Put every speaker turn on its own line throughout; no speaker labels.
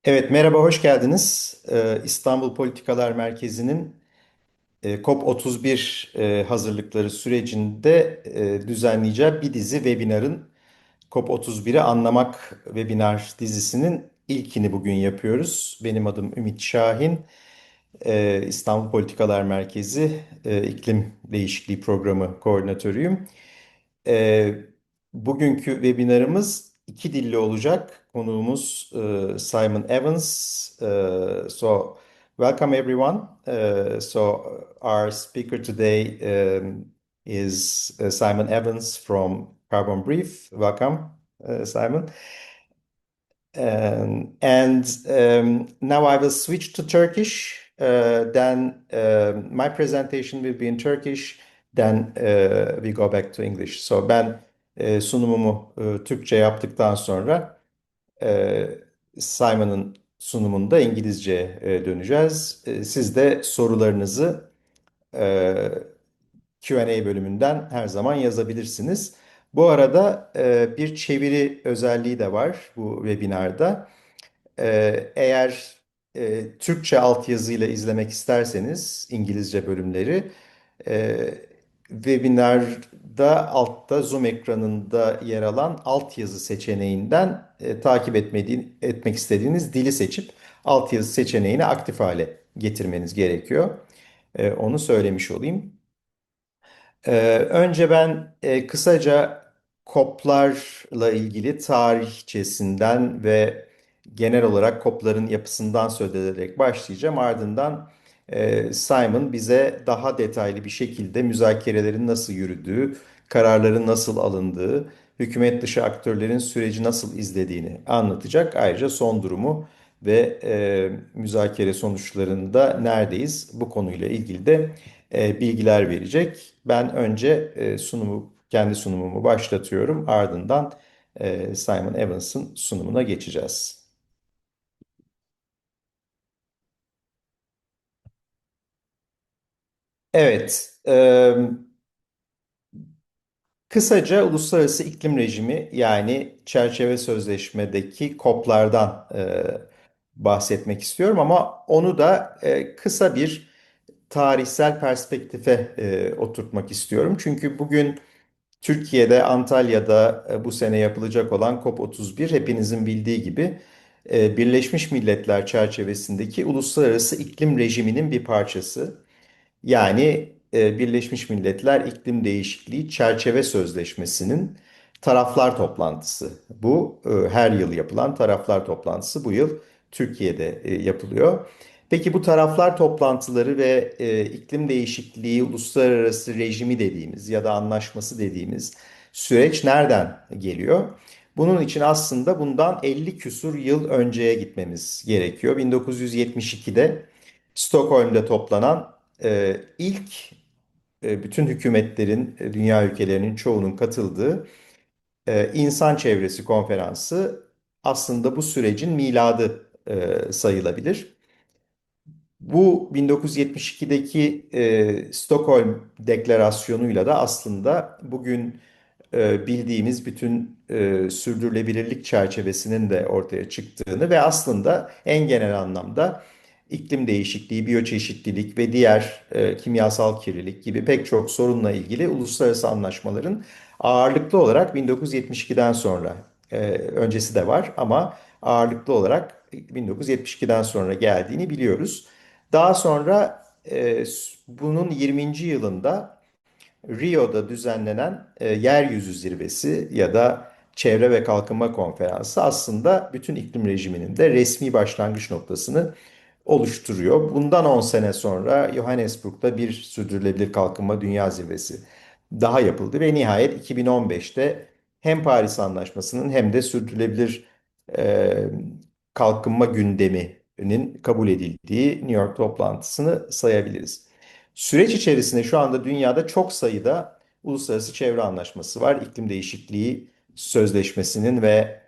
Evet, merhaba, hoş geldiniz. İstanbul Politikalar Merkezi'nin COP31 hazırlıkları sürecinde düzenleyeceği bir dizi webinarın COP31'i Anlamak webinar dizisinin ilkini bugün yapıyoruz. Benim adım Ümit Şahin. İstanbul Politikalar Merkezi İklim Değişikliği Programı Koordinatörüyüm. Ee, Bugünkü webinarımız iki dilli olacak. Konuğumuz Simon Evans. Welcome everyone. Our speaker today is Simon Evans from Carbon Brief. Welcome, Simon. Now I will switch to Turkish. Then my presentation will be in Turkish. Then we go back to English. Ben sunumumu Türkçe yaptıktan sonra e, Simon'ın sunumunda İngilizce döneceğiz. Siz de sorularınızı e, Q&A bölümünden her zaman yazabilirsiniz. Bu arada bir çeviri özelliği de var bu webinarda. Eğer Türkçe altyazıyla izlemek isterseniz İngilizce bölümleri e, webinarda altta Zoom ekranında yer alan altyazı seçeneğinden etmek istediğiniz dili seçip altyazı seçeneğini aktif hale getirmeniz gerekiyor. Onu söylemiş olayım. Önce ben kısaca COP'larla ilgili tarihçesinden ve genel olarak COP'ların yapısından söz ederek başlayacağım. Ardından Simon bize daha detaylı bir şekilde müzakerelerin nasıl yürüdüğü, kararların nasıl alındığı, hükümet dışı aktörlerin süreci nasıl izlediğini anlatacak. Ayrıca son durumu ve müzakere sonuçlarında neredeyiz bu konuyla ilgili de bilgiler verecek. Ben önce kendi sunumumu başlatıyorum. Ardından Simon Evans'ın sunumuna geçeceğiz. Evet, kısaca uluslararası iklim rejimi yani çerçeve sözleşmedeki COP'lardan bahsetmek istiyorum ama onu da kısa bir tarihsel perspektife oturtmak istiyorum. Çünkü bugün Türkiye'de, Antalya'da bu sene yapılacak olan COP31 hepinizin bildiği gibi Birleşmiş Milletler çerçevesindeki uluslararası iklim rejiminin bir parçası. Yani Birleşmiş Milletler İklim Değişikliği Çerçeve Sözleşmesi'nin taraflar toplantısı. Bu her yıl yapılan taraflar toplantısı bu yıl Türkiye'de yapılıyor. Peki bu taraflar toplantıları ve iklim değişikliği uluslararası rejimi dediğimiz ya da anlaşması dediğimiz süreç nereden geliyor? Bunun için aslında bundan 50 küsur yıl önceye gitmemiz gerekiyor. 1972'de Stockholm'de toplanan ilk bütün hükümetlerin, dünya ülkelerinin çoğunun katıldığı insan çevresi konferansı aslında bu sürecin miladı sayılabilir. Bu 1972'deki Stockholm Deklarasyonu'yla da aslında bugün bildiğimiz bütün sürdürülebilirlik çerçevesinin de ortaya çıktığını ve aslında en genel anlamda iklim değişikliği, biyoçeşitlilik ve diğer kimyasal kirlilik gibi pek çok sorunla ilgili uluslararası anlaşmaların ağırlıklı olarak 1972'den sonra öncesi de var ama ağırlıklı olarak 1972'den sonra geldiğini biliyoruz. Daha sonra bunun 20. yılında Rio'da düzenlenen Yeryüzü Zirvesi ya da Çevre ve Kalkınma Konferansı aslında bütün iklim rejiminin de resmi başlangıç noktasını oluşturuyor. Bundan 10 sene sonra Johannesburg'da bir sürdürülebilir kalkınma dünya zirvesi daha yapıldı ve nihayet 2015'te hem Paris Anlaşması'nın hem de sürdürülebilir e, kalkınma gündeminin kabul edildiği New York toplantısını sayabiliriz. Süreç içerisinde şu anda dünyada çok sayıda uluslararası çevre anlaşması var. İklim değişikliği sözleşmesinin ve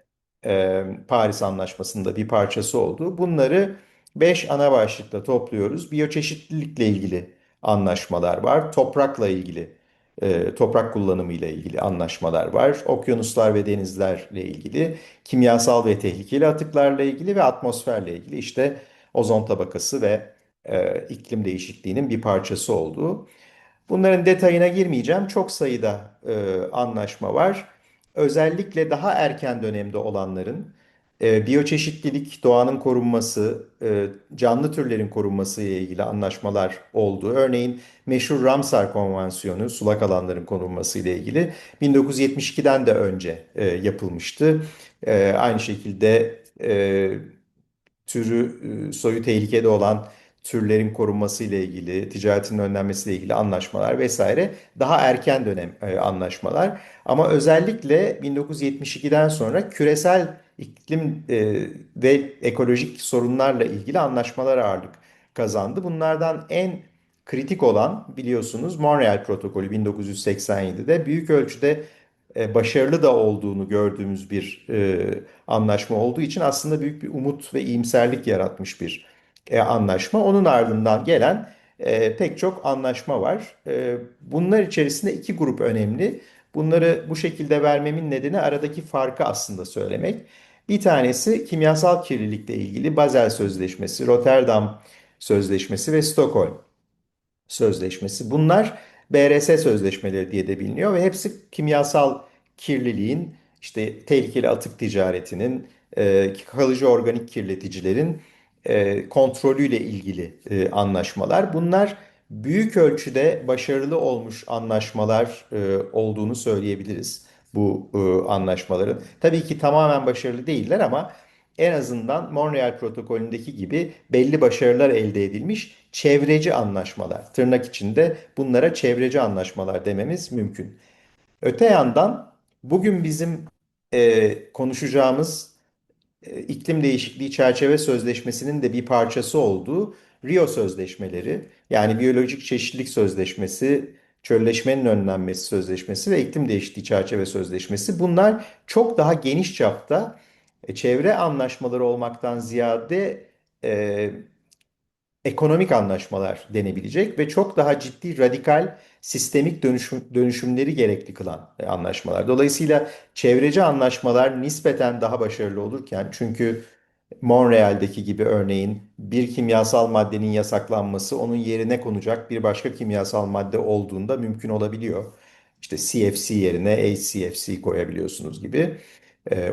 Paris Anlaşması'nda bir parçası olduğu. Bunları 5 ana başlıkla topluyoruz. Biyoçeşitlilikle ilgili anlaşmalar var. Toprakla ilgili toprak kullanımı ile ilgili anlaşmalar var. Okyanuslar ve denizlerle ilgili, kimyasal ve tehlikeli atıklarla ilgili ve atmosferle ilgili işte ozon tabakası ve iklim değişikliğinin bir parçası olduğu. Bunların detayına girmeyeceğim. Çok sayıda anlaşma var. Özellikle daha erken dönemde olanların biyoçeşitlilik, doğanın korunması, canlı türlerin korunması ile ilgili anlaşmalar oldu. Örneğin meşhur Ramsar Konvansiyonu, sulak alanların korunması ile ilgili 1972'den de önce yapılmıştı. Aynı şekilde türü soyu tehlikede olan türlerin korunması ile ilgili, ticaretin önlenmesi ile ilgili anlaşmalar vesaire daha erken dönem anlaşmalar. Ama özellikle 1972'den sonra küresel iklim ve ekolojik sorunlarla ilgili anlaşmalar ağırlık kazandı. Bunlardan en kritik olan biliyorsunuz Montreal Protokolü 1987'de büyük ölçüde başarılı da olduğunu gördüğümüz bir anlaşma olduğu için aslında büyük bir umut ve iyimserlik yaratmış bir anlaşma. Onun ardından gelen pek çok anlaşma var. Bunlar içerisinde iki grup önemli. Bunları bu şekilde vermemin nedeni aradaki farkı aslında söylemek. Bir tanesi kimyasal kirlilikle ilgili Basel Sözleşmesi, Rotterdam Sözleşmesi ve Stockholm Sözleşmesi. Bunlar BRS sözleşmeleri diye de biliniyor ve hepsi kimyasal kirliliğin, işte tehlikeli atık ticaretinin, kalıcı organik kirleticilerin kontrolüyle ilgili anlaşmalar. Bunlar büyük ölçüde başarılı olmuş anlaşmalar olduğunu söyleyebiliriz bu anlaşmaların. Tabii ki tamamen başarılı değiller ama en azından Montreal Protokolü'ndeki gibi belli başarılar elde edilmiş çevreci anlaşmalar. Tırnak içinde bunlara çevreci anlaşmalar dememiz mümkün. Öte yandan bugün bizim konuşacağımız iklim değişikliği çerçeve sözleşmesinin de bir parçası olduğu Rio Sözleşmeleri, yani biyolojik çeşitlilik sözleşmesi, çölleşmenin önlenmesi sözleşmesi ve iklim değişikliği çerçeve sözleşmesi, bunlar çok daha geniş çapta çevre anlaşmaları olmaktan ziyade e, ekonomik anlaşmalar denebilecek ve çok daha ciddi radikal sistemik dönüşümleri gerekli kılan anlaşmalar. Dolayısıyla çevreci anlaşmalar nispeten daha başarılı olurken, çünkü Montreal'deki gibi örneğin bir kimyasal maddenin yasaklanması onun yerine konacak bir başka kimyasal madde olduğunda mümkün olabiliyor. İşte CFC yerine HCFC koyabiliyorsunuz gibi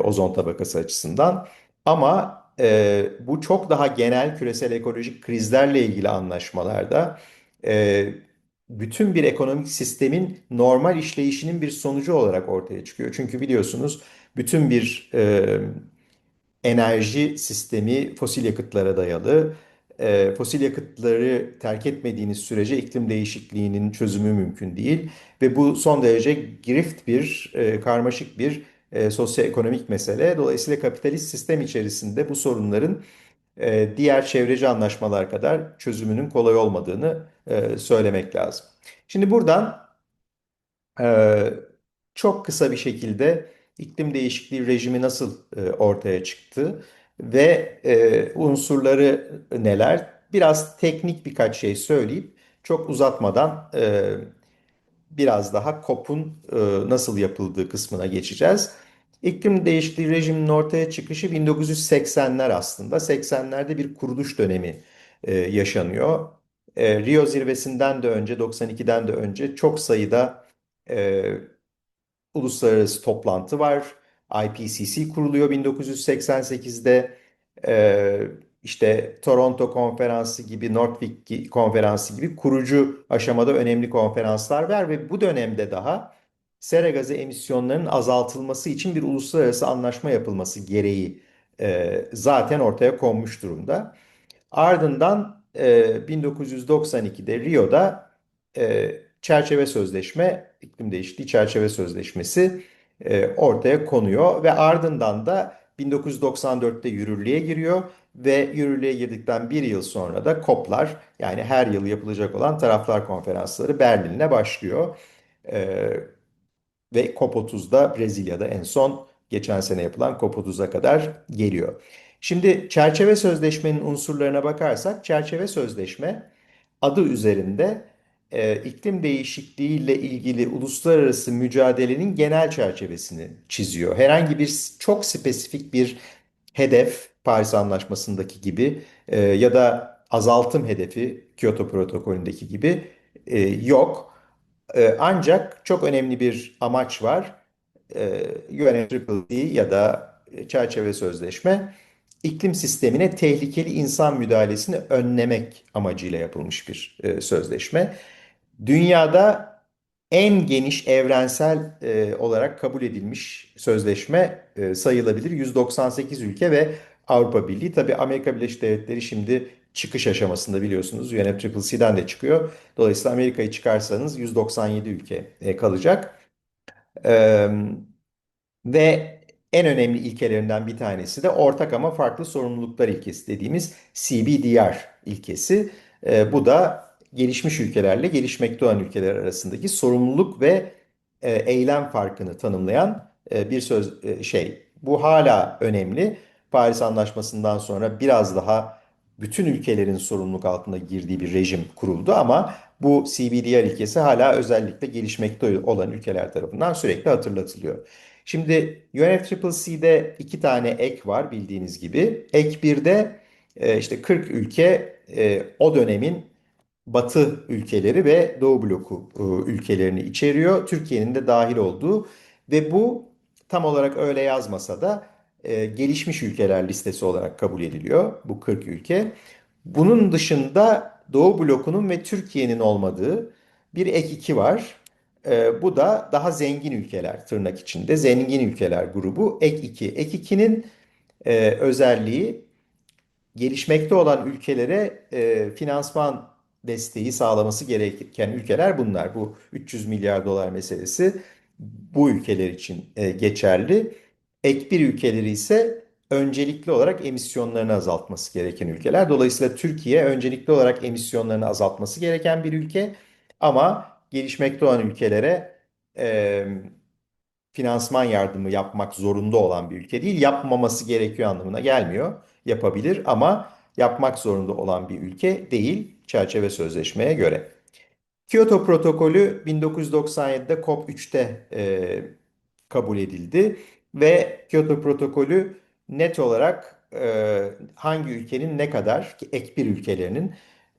ozon tabakası açısından. Ama bu çok daha genel küresel ekolojik krizlerle ilgili anlaşmalarda e, bütün bir ekonomik sistemin normal işleyişinin bir sonucu olarak ortaya çıkıyor. Çünkü biliyorsunuz bütün bir enerji sistemi fosil yakıtlara dayalı. Fosil yakıtları terk etmediğiniz sürece iklim değişikliğinin çözümü mümkün değil. Ve bu son derece girift bir, karmaşık bir sosyoekonomik mesele. Dolayısıyla kapitalist sistem içerisinde bu sorunların diğer çevreci anlaşmalar kadar çözümünün kolay olmadığını söylemek lazım. Şimdi buradan ee, çok kısa bir şekilde iklim değişikliği rejimi nasıl ortaya çıktı ve unsurları neler? Biraz teknik birkaç şey söyleyip çok uzatmadan biraz daha COP'un nasıl yapıldığı kısmına geçeceğiz. İklim değişikliği rejiminin ortaya çıkışı 1980'ler aslında. 80'lerde bir kuruluş dönemi yaşanıyor. Rio zirvesinden de önce, 92'den de önce çok sayıda e, uluslararası toplantı var. IPCC kuruluyor 1988'de. İşte Toronto Konferansı gibi, Northwick Konferansı gibi kurucu aşamada önemli konferanslar var ve bu dönemde daha sera gazı emisyonlarının azaltılması için bir uluslararası anlaşma yapılması gereği zaten ortaya konmuş durumda. Ardından 1992'de Rio'da çerçeve sözleşme, iklim değişikliği çerçeve sözleşmesi ortaya konuyor ve ardından da 1994'te yürürlüğe giriyor ve yürürlüğe girdikten bir yıl sonra da COP'lar, yani her yıl yapılacak olan taraflar konferansları Berlin'le başlıyor. E, Ve COP30'da Brezilya'da en son geçen sene yapılan COP30'a kadar geliyor. Şimdi çerçeve sözleşmenin unsurlarına bakarsak, çerçeve sözleşme adı üzerinde iklim değişikliği ile ilgili uluslararası mücadelenin genel çerçevesini çiziyor. Herhangi bir çok spesifik bir hedef, Paris Anlaşması'ndaki gibi ya da azaltım hedefi Kyoto Protokolü'ndeki gibi yok. Ancak çok önemli bir amaç var. UNFCCC ya da çerçeve sözleşme iklim sistemine tehlikeli insan müdahalesini önlemek amacıyla yapılmış bir sözleşme. Dünyada en geniş evrensel olarak kabul edilmiş sözleşme sayılabilir. 198 ülke ve Avrupa Birliği. Tabii Amerika Birleşik Devletleri şimdi çıkış aşamasında biliyorsunuz. UNFCCC'den de çıkıyor. Dolayısıyla Amerika'yı çıkarsanız 197 ülke kalacak. E, Ve en önemli ilkelerinden bir tanesi de ortak ama farklı sorumluluklar ilkesi dediğimiz CBDR ilkesi. Bu da gelişmiş ülkelerle gelişmekte olan ülkeler arasındaki sorumluluk ve eylem farkını tanımlayan bir şey. Bu hala önemli. Paris Anlaşması'ndan sonra biraz daha bütün ülkelerin sorumluluk altında girdiği bir rejim kuruldu ama bu CBDR ilkesi hala özellikle gelişmekte olan ülkeler tarafından sürekli hatırlatılıyor. Şimdi UNFCCC'de iki tane ek var bildiğiniz gibi. Ek 1'de işte 40 ülke o dönemin Batı ülkeleri ve Doğu bloku ülkelerini içeriyor. Türkiye'nin de dahil olduğu ve bu tam olarak öyle yazmasa da gelişmiş ülkeler listesi olarak kabul ediliyor bu 40 ülke. Bunun dışında Doğu blokunun ve Türkiye'nin olmadığı bir ek 2 var. Bu da daha zengin ülkeler tırnak içinde zengin ülkeler grubu ek 2. Ek 2'nin özelliği gelişmekte olan ülkelere finansman desteği sağlaması gereken ülkeler bunlar. Bu 300 milyar dolar meselesi bu ülkeler için geçerli. Ek bir ülkeleri ise öncelikli olarak emisyonlarını azaltması gereken ülkeler. Dolayısıyla Türkiye öncelikli olarak emisyonlarını azaltması gereken bir ülke ama gelişmekte olan ülkelere e, finansman yardımı yapmak zorunda olan bir ülke değil. Yapmaması gerekiyor anlamına gelmiyor. Yapabilir ama yapmak zorunda olan bir ülke değil çerçeve sözleşmeye göre. Kyoto Protokolü 1997'de COP3'te kabul edildi ve Kyoto Protokolü net olarak hangi ülkenin ne kadar, ek bir ülkelerinin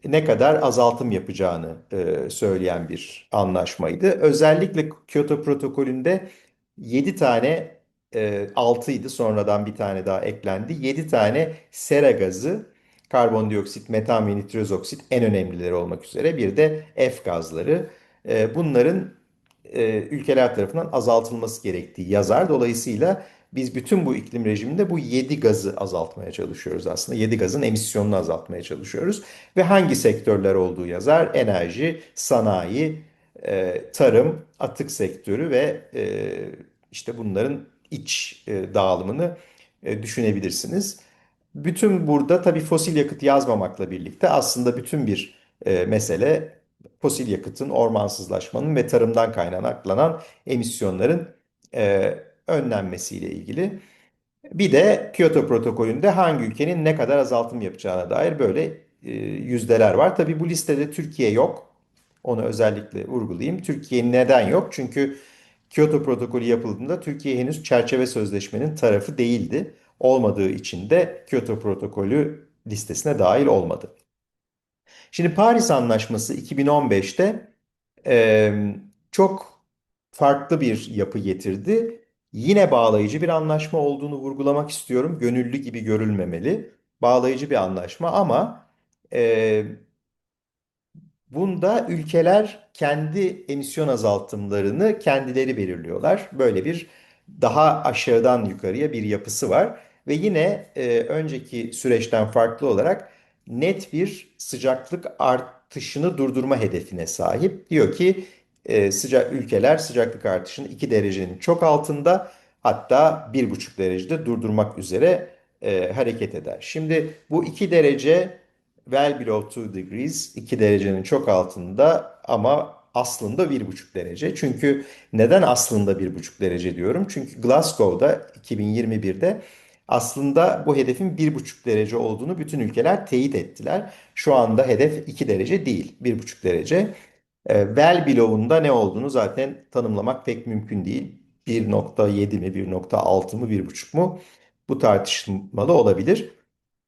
ne kadar azaltım yapacağını söyleyen bir anlaşmaydı. Özellikle Kyoto Protokolü'nde 7 tane, 6'ydı sonradan bir tane daha eklendi. 7 tane sera gazı, karbondioksit, metan ve nitroz oksit en önemlileri olmak üzere bir de F gazları. Bunların ülkeler tarafından azaltılması gerektiği yazar. Dolayısıyla biz bütün bu iklim rejiminde bu 7 gazı azaltmaya çalışıyoruz aslında. 7 gazın emisyonunu azaltmaya çalışıyoruz. Ve hangi sektörler olduğu yazar? Enerji, sanayi, tarım, atık sektörü ve işte bunların iç dağılımını düşünebilirsiniz. Bütün burada tabii fosil yakıt yazmamakla birlikte aslında bütün bir mesele fosil yakıtın, ormansızlaşmanın ve tarımdan kaynaklanan emisyonların önlenmesiyle ilgili. Bir de Kyoto Protokolü'nde hangi ülkenin ne kadar azaltım yapacağına dair böyle yüzdeler var. Tabii bu listede Türkiye yok. Onu özellikle vurgulayayım. Türkiye neden yok? Çünkü Kyoto Protokolü yapıldığında Türkiye henüz çerçeve sözleşmenin tarafı değildi. Olmadığı için de Kyoto Protokolü listesine dahil olmadı. Şimdi Paris Anlaşması 2015'te çok farklı bir yapı getirdi. Yine bağlayıcı bir anlaşma olduğunu vurgulamak istiyorum. Gönüllü gibi görülmemeli. Bağlayıcı bir anlaşma ama e, bunda ülkeler kendi emisyon azaltımlarını kendileri belirliyorlar. Böyle bir daha aşağıdan yukarıya bir yapısı var. Ve yine önceki süreçten farklı olarak net bir sıcaklık artışını durdurma hedefine sahip. Diyor ki ülkeler sıcaklık artışını 2 derecenin çok altında hatta 1,5 derecede durdurmak üzere hareket eder. Şimdi bu 2 derece well below 2 degrees 2 derecenin çok altında ama aslında 1,5 derece. Çünkü neden aslında 1,5 derece diyorum? Çünkü Glasgow'da 2021'de aslında bu hedefin 1,5 derece olduğunu bütün ülkeler teyit ettiler. Şu anda hedef 2 derece değil, 1,5 derece. Well below'un da ne olduğunu zaten tanımlamak pek mümkün değil. 1,7 mi, 1,6 mı, 1,5 mu? Bu tartışmalı olabilir.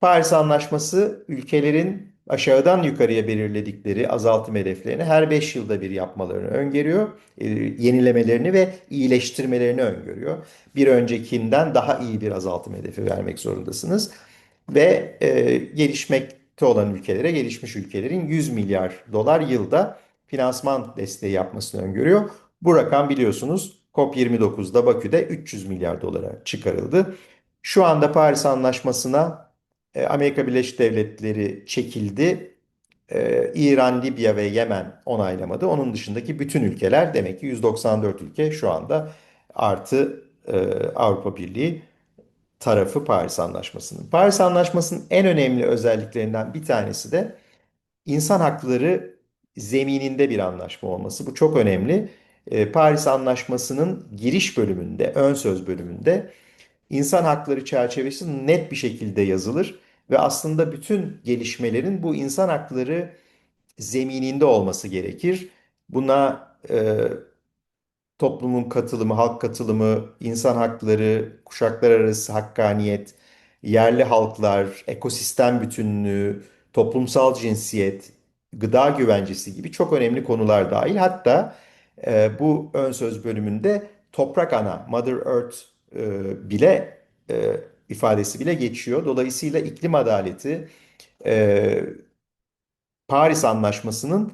Paris Anlaşması ülkelerin aşağıdan yukarıya belirledikleri azaltım hedeflerini her 5 yılda bir yapmalarını öngörüyor. Yenilemelerini ve iyileştirmelerini öngörüyor. Bir öncekinden daha iyi bir azaltım hedefi vermek zorundasınız. Ve gelişmekte olan ülkelere, gelişmiş ülkelerin 100 milyar dolar yılda finansman desteği yapmasını öngörüyor. Bu rakam biliyorsunuz COP29'da Bakü'de 300 milyar dolara çıkarıldı. Şu anda Paris Anlaşması'na Amerika Birleşik Devletleri çekildi. İran, Libya ve Yemen onaylamadı. Onun dışındaki bütün ülkeler, demek ki 194 ülke şu anda, artı Avrupa Birliği tarafı Paris Anlaşması'nın. Paris Anlaşması'nın en önemli özelliklerinden bir tanesi de insan hakları zemininde bir anlaşma olması. Bu çok önemli. Paris Anlaşması'nın giriş bölümünde, ön söz bölümünde insan hakları çerçevesi net bir şekilde yazılır ve aslında bütün gelişmelerin bu insan hakları zemininde olması gerekir. Buna toplumun katılımı, halk katılımı, insan hakları, kuşaklar arası hakkaniyet, yerli halklar, ekosistem bütünlüğü, toplumsal cinsiyet, gıda güvencesi gibi çok önemli konular dahil. Hatta bu ön söz bölümünde toprak ana, Mother Earth bile ifadesi bile geçiyor. Dolayısıyla iklim adaleti, e, Paris Anlaşması'nın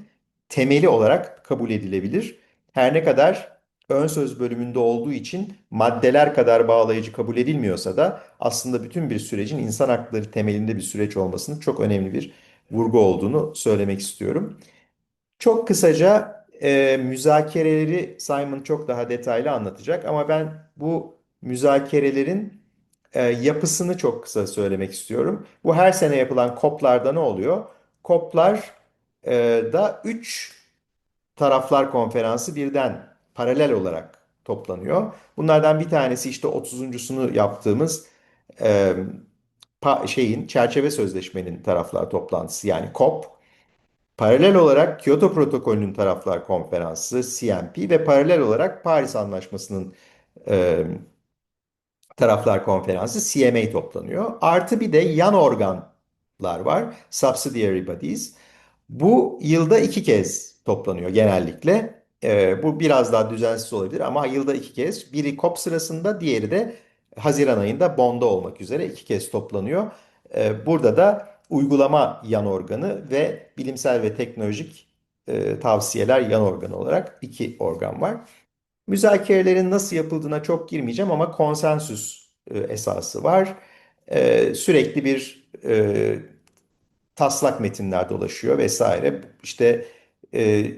temeli olarak kabul edilebilir. Her ne kadar ön söz bölümünde olduğu için maddeler kadar bağlayıcı kabul edilmiyorsa da aslında bütün bir sürecin insan hakları temelinde bir süreç olmasının çok önemli bir vurgu olduğunu söylemek istiyorum. Çok kısaca müzakereleri Simon çok daha detaylı anlatacak ama ben bu müzakerelerin yapısını çok kısa söylemek istiyorum. Bu her sene yapılan COP'larda ne oluyor? COP'lar da 3 taraflar konferansı birden paralel olarak toplanıyor. Bunlardan bir tanesi işte 30'uncusunu yaptığımız e, çerçeve sözleşmenin taraflar toplantısı, yani COP. Paralel olarak Kyoto Protokolü'nün taraflar konferansı CMP ve paralel olarak Paris Anlaşması'nın e, taraflar konferansı CMA toplanıyor. Artı bir de yan organlar var. Subsidiary bodies. Bu yılda 2 kez toplanıyor genellikle. Bu biraz daha düzensiz olabilir ama yılda 2 kez. Biri COP sırasında, diğeri de Haziran ayında Bonn'da olmak üzere 2 kez toplanıyor. Burada da uygulama yan organı ve bilimsel ve teknolojik tavsiyeler yan organı olarak 2 organ var. Müzakerelerin nasıl yapıldığına çok girmeyeceğim ama konsensüs esası var. Sürekli bir taslak metinler dolaşıyor vesaire. İşte e,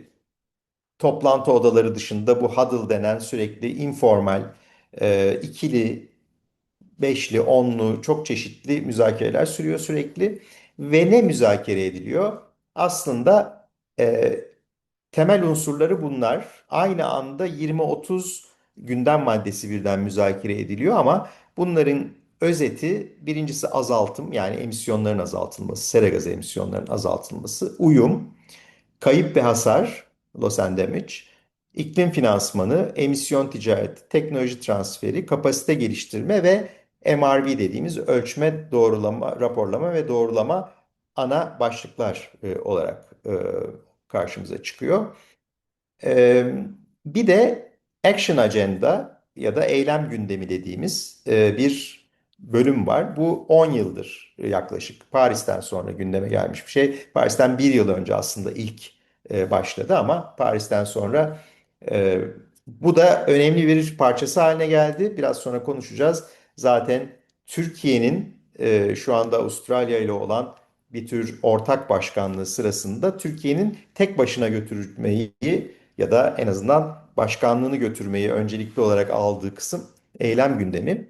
toplantı odaları dışında bu huddle denen sürekli informal, ikili, beşli, onlu, çok çeşitli müzakereler sürüyor sürekli. Ve ne müzakere ediliyor? Aslında e, temel unsurları bunlar. Aynı anda 20-30 gündem maddesi birden müzakere ediliyor ama bunların özeti, birincisi azaltım, yani emisyonların azaltılması, sera gazı emisyonlarının azaltılması, uyum, kayıp ve hasar, loss and damage, iklim finansmanı, emisyon ticareti, teknoloji transferi, kapasite geliştirme ve MRV dediğimiz ölçme, doğrulama, raporlama ve doğrulama ana başlıklar olarak karşımıza çıkıyor. Ee, Bir de Action Agenda ya da eylem gündemi dediğimiz bir bölüm var. Bu 10 yıldır yaklaşık Paris'ten sonra gündeme gelmiş bir şey. Paris'ten bir yıl önce aslında ilk başladı ama Paris'ten sonra e, bu da önemli bir parçası haline geldi. Biraz sonra konuşacağız. Zaten Türkiye'nin şu anda Avustralya ile olan bir tür ortak başkanlığı sırasında Türkiye'nin tek başına götürmeyi ya da en azından başkanlığını götürmeyi öncelikli olarak aldığı kısım eylem gündemi.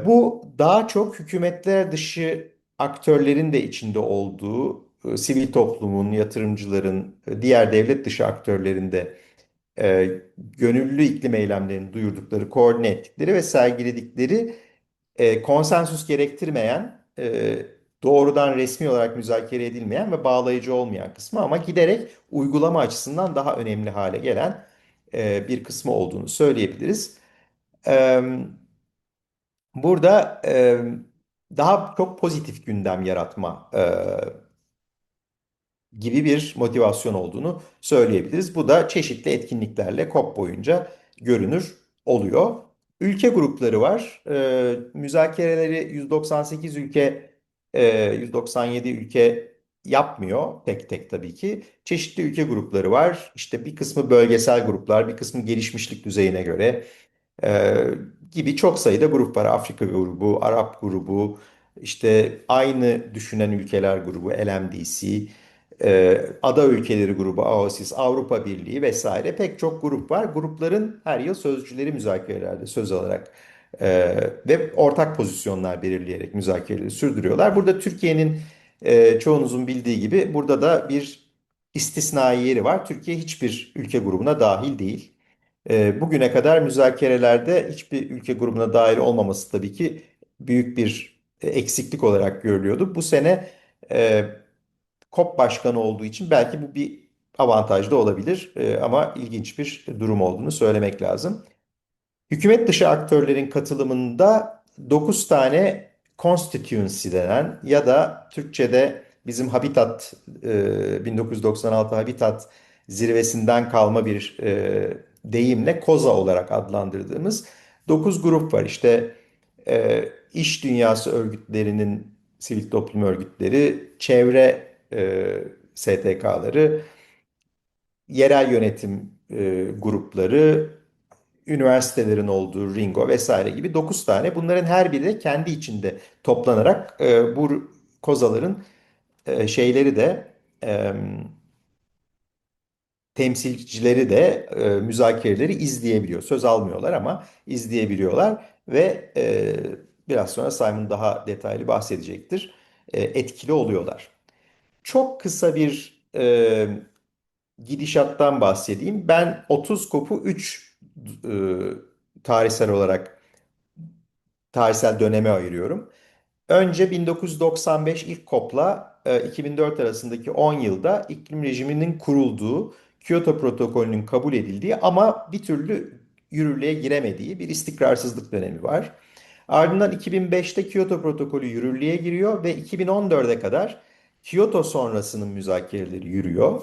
Bu daha çok hükümetler dışı aktörlerin de içinde olduğu, sivil toplumun, yatırımcıların, diğer devlet dışı aktörlerin de gönüllü iklim eylemlerini duyurdukları, koordine ettikleri ve sergiledikleri konsensüs gerektirmeyen doğrudan resmi olarak müzakere edilmeyen ve bağlayıcı olmayan kısmı ama giderek uygulama açısından daha önemli hale gelen bir kısmı olduğunu söyleyebiliriz. E, Burada daha çok pozitif gündem yaratma gibi bir motivasyon olduğunu söyleyebiliriz. Bu da çeşitli etkinliklerle COP boyunca görünür oluyor. Ülke grupları var. Müzakereleri 198 ülke, 197 ülke yapmıyor tek tek tabii ki. Çeşitli ülke grupları var. İşte bir kısmı bölgesel gruplar, bir kısmı gelişmişlik düzeyine göre e, gibi çok sayıda grup var. Afrika grubu, Arap grubu, işte aynı düşünen ülkeler grubu, LMDC, ada ülkeleri grubu, AOSIS, Avrupa Birliği vesaire pek çok grup var. Grupların her yıl sözcüleri müzakerelerde söz alarak ve ortak pozisyonlar belirleyerek müzakereleri sürdürüyorlar. Burada Türkiye'nin çoğunuzun bildiği gibi burada da bir istisnai yeri var. Türkiye hiçbir ülke grubuna dahil değil. Bugüne kadar müzakerelerde hiçbir ülke grubuna dahil olmaması tabii ki büyük bir eksiklik olarak görülüyordu. Bu sene COP başkanı olduğu için belki bu bir avantaj da olabilir. Ama ilginç bir durum olduğunu söylemek lazım. Hükümet dışı aktörlerin katılımında 9 tane constituency denen ya da Türkçe'de bizim Habitat 1996 Habitat zirvesinden kalma bir deyimle koza olarak adlandırdığımız 9 grup var. İşte iş dünyası örgütlerinin, sivil toplum örgütleri, çevre STK'ları, yerel yönetim grupları, üniversitelerin olduğu Ringo vesaire gibi 9 tane. Bunların her biri de kendi içinde toplanarak bu kozaların şeyleri de e, temsilcileri de müzakereleri izleyebiliyor. Söz almıyorlar ama izleyebiliyorlar ve biraz sonra Simon daha detaylı bahsedecektir. Etkili oluyorlar. Çok kısa bir gidişattan bahsedeyim. Ben 30 kopu 3 tarihsel olarak tarihsel döneme ayırıyorum. Önce 1995 ilk COP'la 2004 arasındaki 10 yılda iklim rejiminin kurulduğu, Kyoto protokolünün kabul edildiği ama bir türlü yürürlüğe giremediği bir istikrarsızlık dönemi var. Ardından 2005'te Kyoto protokolü yürürlüğe giriyor ve 2014'e kadar Kyoto sonrasının müzakereleri yürüyor.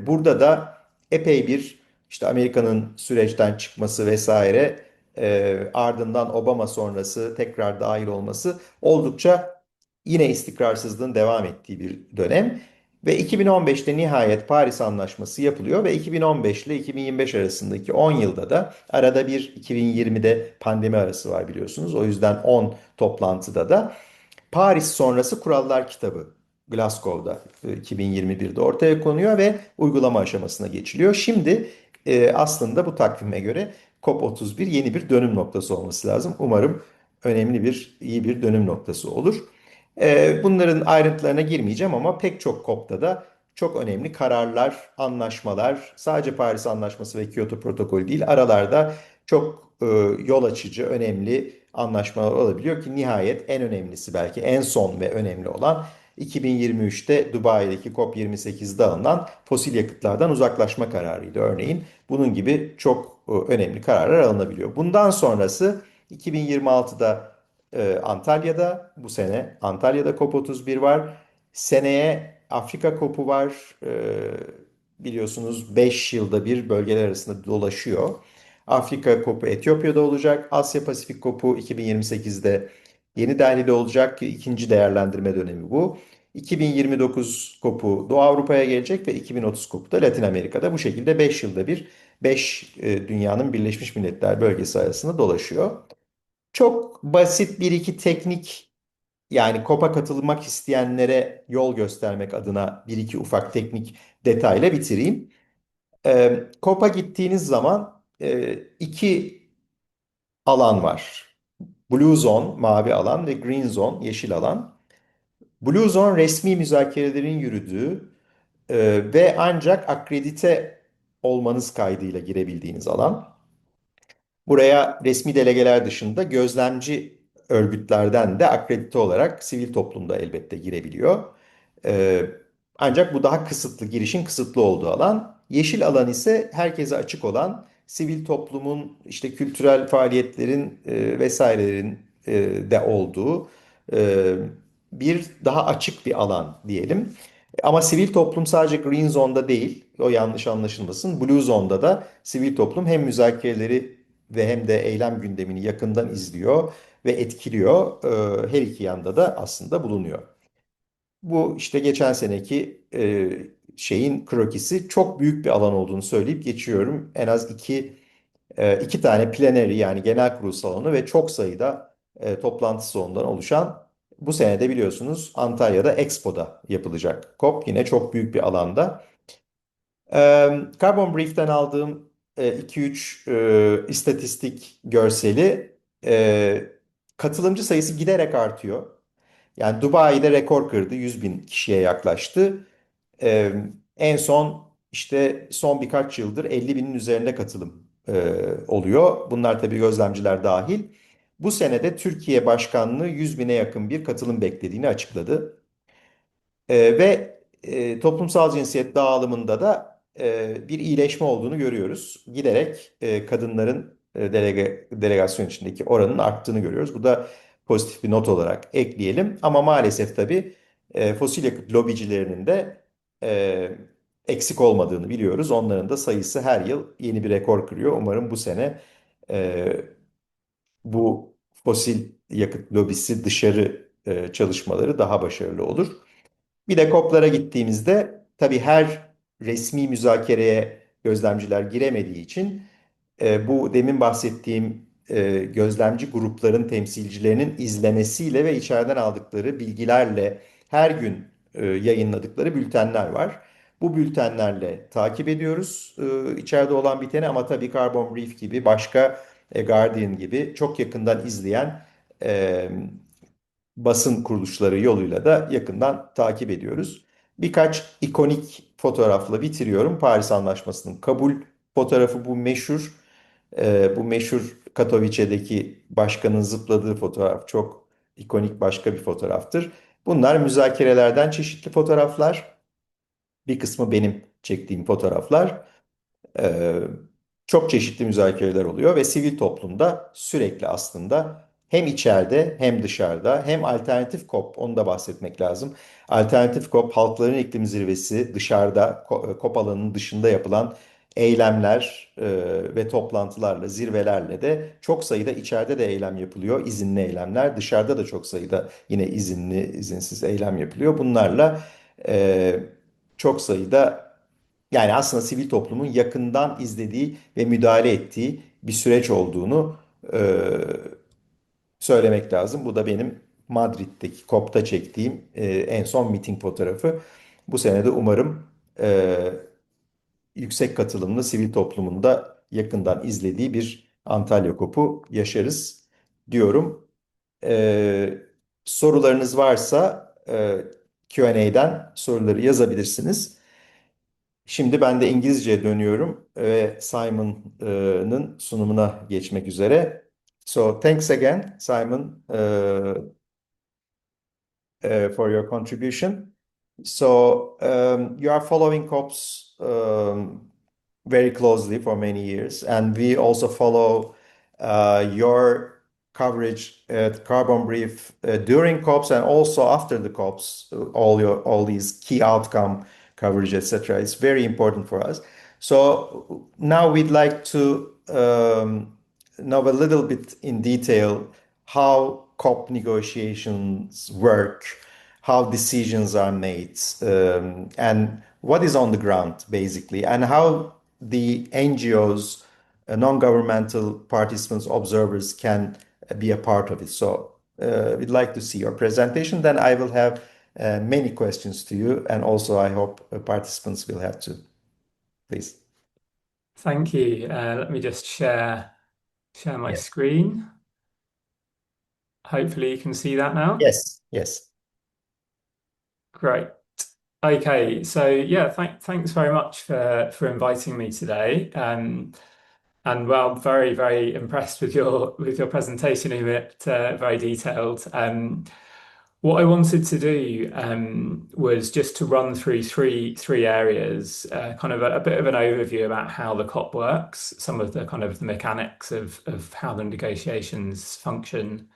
Burada da epey bir işte Amerika'nın süreçten çıkması vesaire, ardından Obama sonrası tekrar dahil olması oldukça yine istikrarsızlığın devam ettiği bir dönem. Ve 2015'te nihayet Paris Anlaşması yapılıyor ve 2015 ile 2025 arasındaki 10 yılda da arada bir 2020'de pandemi arası var biliyorsunuz. O yüzden 10 toplantıda da Paris sonrası kurallar kitabı Glasgow'da 2021'de ortaya konuyor ve uygulama aşamasına geçiliyor. Şimdi aslında bu takvime göre COP31 yeni bir dönüm noktası olması lazım. Umarım önemli bir, iyi bir dönüm noktası olur. Bunların ayrıntılarına girmeyeceğim ama pek çok COP'ta da çok önemli kararlar, anlaşmalar, sadece Paris Anlaşması ve Kyoto Protokolü değil, aralarda çok yol açıcı, önemli anlaşmalar olabiliyor ki nihayet en önemlisi belki en son ve önemli olan 2023'te Dubai'deki COP28'de alınan fosil yakıtlardan uzaklaşma kararıydı örneğin. Bunun gibi çok önemli kararlar alınabiliyor. Bundan sonrası 2026'da Antalya'da, bu sene Antalya'da COP31 var. Seneye Afrika COP'u var. Biliyorsunuz 5 yılda bir bölgeler arasında dolaşıyor. Afrika COP'u Etiyopya'da olacak. Asya Pasifik COP'u 2028'de Yeni Delhi'de olacak ki ikinci değerlendirme dönemi bu. 2029 COP'u Doğu Avrupa'ya gelecek ve 2030 COP'u da Latin Amerika'da. Bu şekilde 5 yılda bir 5 dünyanın Birleşmiş Milletler bölgesi arasında dolaşıyor. Çok basit bir iki teknik, yani COP'a katılmak isteyenlere yol göstermek adına bir iki ufak teknik detayla bitireyim. COP'a gittiğiniz zaman iki alan var. Blue Zone mavi alan ve Green Zone yeşil alan. Blue Zone resmi müzakerelerin yürüdüğü ve ancak akredite olmanız kaydıyla girebildiğiniz alan. Buraya resmi delegeler dışında gözlemci örgütlerden de akredite olarak sivil toplumda elbette girebiliyor. E, Ancak bu daha kısıtlı, girişin kısıtlı olduğu alan. Yeşil alan ise herkese açık olan, sivil toplumun, işte kültürel faaliyetlerin vesairelerin de olduğu e, bir daha açık bir alan diyelim. Ama sivil toplum sadece Green Zone'da değil, o yanlış anlaşılmasın. Blue Zone'da da sivil toplum hem müzakereleri ve hem de eylem gündemini yakından izliyor ve etkiliyor. Her iki yanda da aslında bulunuyor. Bu işte geçen seneki şeyin krokisi, çok büyük bir alan olduğunu söyleyip geçiyorum. En az iki tane pleneri, yani genel kurul salonu ve çok sayıda toplantı salonundan oluşan, bu sene de biliyorsunuz Antalya'da Expo'da yapılacak COP, yine çok büyük bir alanda. Carbon Brief'ten aldığım 2-3 istatistik görseli, katılımcı sayısı giderek artıyor. Yani Dubai'de rekor kırdı, 100 bin kişiye yaklaştı. Ee, En son işte son birkaç yıldır 50 binin üzerinde katılım oluyor. Bunlar tabii gözlemciler dahil. Bu senede Türkiye başkanlığı 100 bine yakın bir katılım beklediğini açıkladı. Ve toplumsal cinsiyet dağılımında da bir iyileşme olduğunu görüyoruz. Giderek kadınların delegasyon içindeki oranın arttığını görüyoruz. Bu da pozitif bir not olarak ekleyelim. Ama maalesef tabii fosil yakıt lobicilerinin de e, eksik olmadığını biliyoruz. Onların da sayısı her yıl yeni bir rekor kırıyor. Umarım bu sene e, bu fosil yakıt lobisi dışarı çalışmaları daha başarılı olur. Bir de COP'lara gittiğimizde tabii her resmi müzakereye gözlemciler giremediği için bu demin bahsettiğim gözlemci grupların temsilcilerinin izlemesiyle ve içeriden aldıkları bilgilerle her gün yayınladıkları bültenler var. Bu bültenlerle takip ediyoruz içeride olan biteni, ama tabii Carbon Brief gibi, başka Guardian gibi çok yakından izleyen e, basın kuruluşları yoluyla da yakından takip ediyoruz. Birkaç ikonik fotoğrafla bitiriyorum. Paris Anlaşması'nın kabul fotoğrafı, bu meşhur Katowice'deki başkanın zıpladığı fotoğraf çok ikonik, başka bir fotoğraftır. Bunlar müzakerelerden çeşitli fotoğraflar. Bir kısmı benim çektiğim fotoğraflar. Ee, Çok çeşitli müzakereler oluyor ve sivil toplumda sürekli aslında hem içeride hem dışarıda, hem alternatif COP, onu da bahsetmek lazım. Alternatif COP, Halkların İklim Zirvesi, dışarıda COP alanının dışında yapılan eylemler ve toplantılarla, zirvelerle de çok sayıda içeride de eylem yapılıyor. İzinli eylemler, dışarıda da çok sayıda yine izinli, izinsiz eylem yapılıyor. Bunlarla e, çok sayıda, yani aslında sivil toplumun yakından izlediği ve müdahale ettiği bir süreç olduğunu söylemek lazım. Bu da benim Madrid'deki COP'ta çektiğim en son miting fotoğrafı. Bu sene de umarım yüksek katılımlı sivil toplumunda yakından izlediği bir Antalya COP'u yaşarız diyorum. Sorularınız varsa Q&A'den soruları yazabilirsiniz. Şimdi ben de İngilizceye dönüyorum ve Simon'ın sunumuna geçmek üzere. So thanks again, Simon, for your contribution. So you are following COPs very closely for many years, and we also follow your coverage at Carbon Brief during COPs and also after the COPs. All these key outcome coverage, etc. It's very important for us. So now we'd like to know a little bit in detail how COP negotiations work, how decisions are made, and what is on the ground, basically, and how the NGOs, non-governmental participants, observers can be a part of it. So we'd like to see your presentation. Then I will have many questions to you, and also I hope participants will have to. Please.
Thank you. Let me just share my
Yes.
screen. Hopefully you can see that now.
Yes. Yes.
Great. Okay, so yeah, thanks very much for inviting me today. And well, very, very impressed with your presentation, Ümit. Very detailed. What I wanted to do was just to run through three areas, kind of a bit of an overview about how the COP works, some of the kind of the mechanics of how the negotiations function.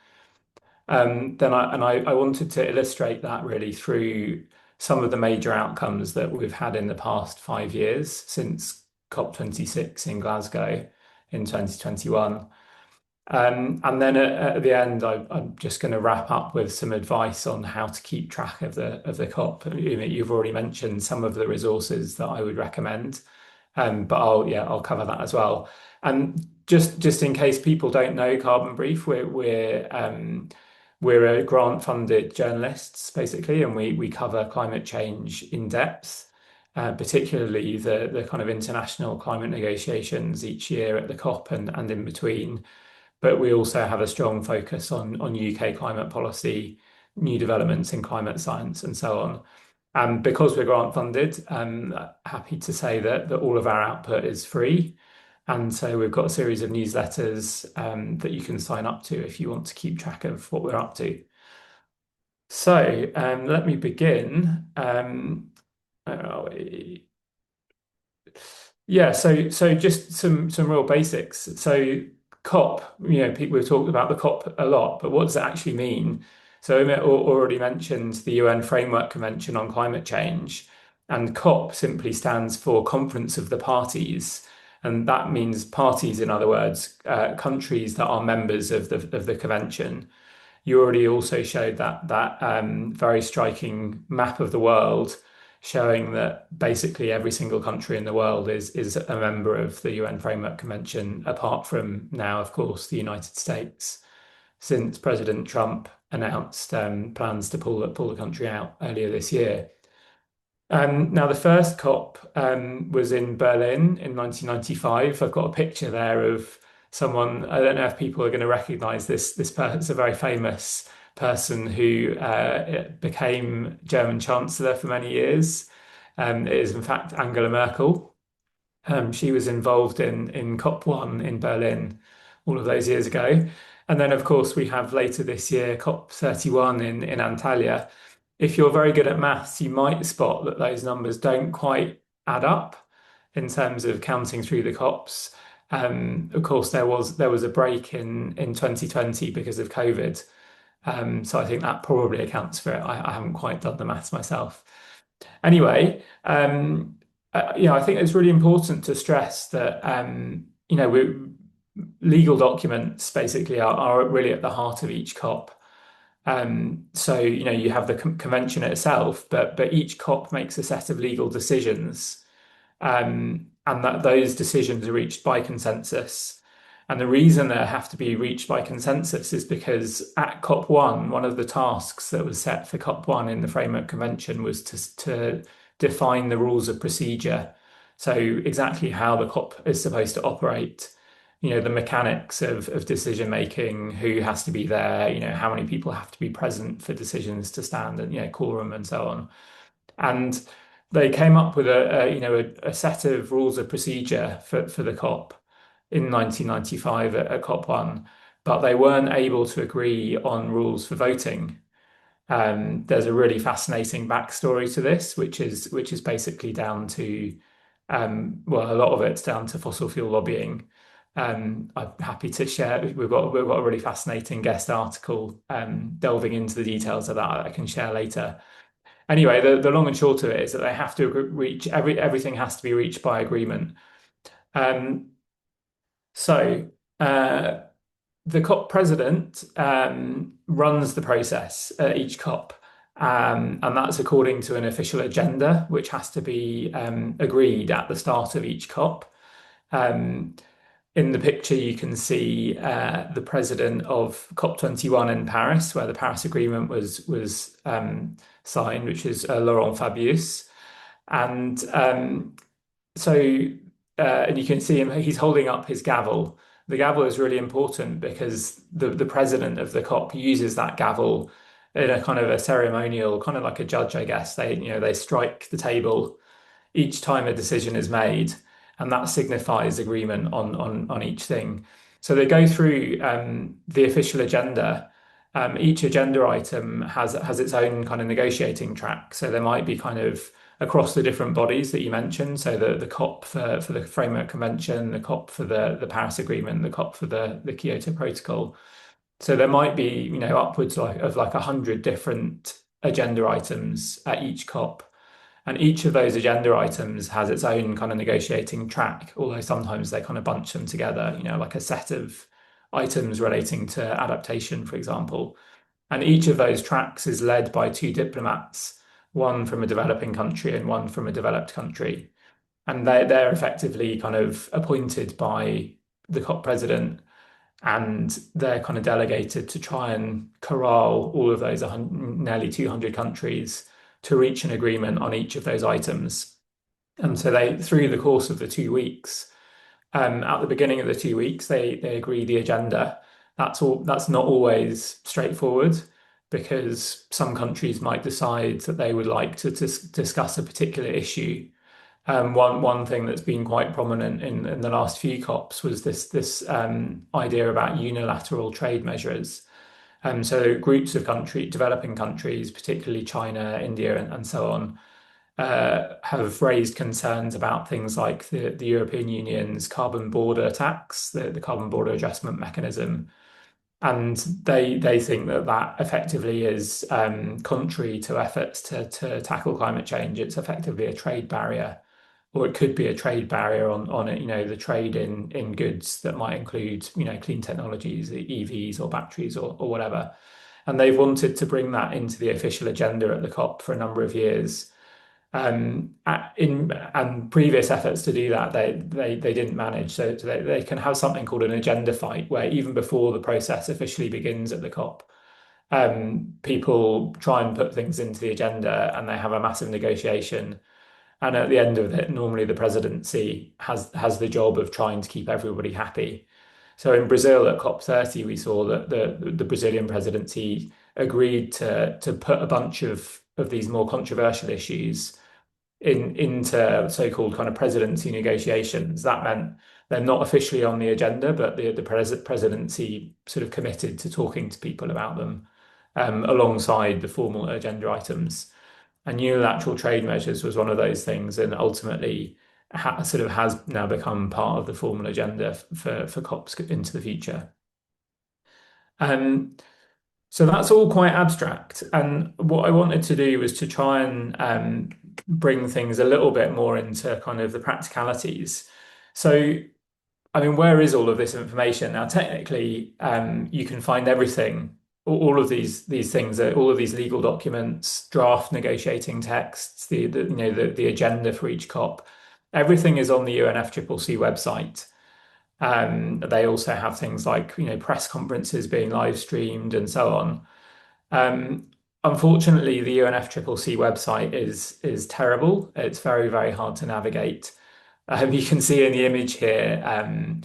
I wanted to illustrate that really through some of the major outcomes that we've had in the past 5 years since COP26 in Glasgow in 2021. And then at the end, I'm just going to wrap up with some advice on how to keep track of the COP. You've already mentioned some of the resources that I would recommend, but I'll cover that as well. And just in case people don't know Carbon Brief, we're a grant-funded journalists basically, and we cover climate change in depth. Particularly the kind of international climate negotiations each year at the COP and in between, but we also have a strong focus on UK climate policy, new developments in climate science, and so on. And because we're grant funded, I'm happy to say that all of our output is free. And so we've got a series of newsletters that you can sign up to if you want to keep track of what we're up to. So let me begin. Where are we? Yeah, so just some real basics. So COP, we've talked about the COP a lot, but what does it actually mean? So Emmett already mentioned the UN Framework Convention on Climate Change, and COP simply stands for Conference of the Parties, and that means parties, in other words, countries that are members of the convention. You already also showed that very striking map of the world, showing that basically every single country in the world is a member of the UN Framework Convention, apart from now, of course, the United States, since President Trump announced plans to pull the country out earlier this year. Now, the first COP was in Berlin in 1995. I've got a picture there of someone. I don't know if people are going to recognize this person. It's a very famous person who became German Chancellor for many years. It is, in fact, Angela Merkel. She was involved in COP1 in Berlin all of those years ago. And then, of course, we have later this year COP31 in Antalya. If you're very good at maths, you might spot that those numbers don't quite add up in terms of counting through the COPs. Of course, there was a break in 2020 because of COVID. So I think that probably accounts for it. I haven't quite done the maths myself. Anyway, I think it's really important to stress that legal documents basically are really at the heart of each COP. So you have the convention itself, but each COP makes a set of legal decisions, and that those decisions are reached by consensus. And the reason they have to be reached by consensus is because at COP1, one of the tasks that was set for COP1 in the Framework Convention was to define the rules of procedure. So exactly how the COP is supposed to operate, the mechanics of decision making, who has to be there, how many people have to be present for decisions to stand, and quorum and so on. And they came up with a set of rules of procedure for the COP in 1995 at COP1, but they weren't able to agree on rules for voting. There's a really fascinating backstory to this, which is basically down to a lot of it's down to fossil fuel lobbying. I'm happy to share. We've got a really fascinating guest article delving into the details of that I can share later. Anyway, the long and short of it is that they have to reach everything has to be reached by agreement. So the COP president runs the process at each COP, and that's according to an official agenda, which has to be agreed at the start of each COP. In the picture, you can see the president of COP21 in Paris, where the Paris Agreement was signed, which is Laurent Fabius. And and you can see him, he's holding up his gavel. The gavel is really important because the president of the COP uses that gavel in a kind of a ceremonial, kind of like a judge, I guess. They strike the table each time a decision is made. and that signifies agreement on each thing. So they go through the official agenda. Each agenda item has its own kind of negotiating track. So there might be kind of across the different bodies that you mentioned. So the COP for the Framework Convention, the COP for the Paris Agreement, the COP for the Kyoto Protocol. So there might be, upwards of like 100 different agenda items at each COP. And each of those agenda items has its own kind of negotiating track, although sometimes they kind of bunch them together, like a set of items relating to adaptation, for example. And each of those tracks is led by two diplomats, one from a developing country and one from a developed country. And they're effectively kind of appointed by the COP president, and they're kind of delegated to try and corral all of those nearly 200 countries to reach an agreement on each of those items. And so they, through the course of the 2 weeks, at the beginning of the 2 weeks, they agree the agenda. That's not always straightforward, because some countries might decide that they would like to discuss a particular issue. One thing that's been quite prominent in the last few COPs was this idea about unilateral trade measures. So groups of developing countries, particularly China, India, and so on, have raised concerns about things like the European Union's carbon border tax, the carbon border adjustment mechanism. And they think that effectively is contrary to efforts to tackle climate change. It's effectively a trade barrier, or it could be a trade barrier on it, the trade in goods that might include, clean technologies, EVs or batteries or whatever. And they've wanted to bring that into the official agenda at the COP for a number of years. And previous efforts to do that, they didn't manage. So they can have something called an agenda fight, where even before the process officially begins at the COP, people try and put things into the agenda, and they have a massive negotiation. And at the end of it, normally the presidency has the job of trying to keep everybody happy. So in Brazil at COP30, we saw that the Brazilian presidency agreed to put a bunch of these more controversial issues into so-called kind of presidency negotiations. That meant they're not officially on the agenda, but the presidency sort of committed to talking to people about them alongside the formal agenda items. And unilateral trade measures was one of those things, and ultimately has now become part of the formal agenda for COPs into the future. So that's all quite abstract. And what I wanted to do was to try and bring things a little bit more into kind of the practicalities. So, I mean, where is all of this information? Now, technically, you can find everything, all of these things, all of these legal documents, draft negotiating texts, the agenda for each COP. Everything is on the UNFCCC website. They also have things like press conferences being live streamed and so on. Unfortunately, the UNFCCC website is terrible. It's very, very hard to navigate. You can see in the image here,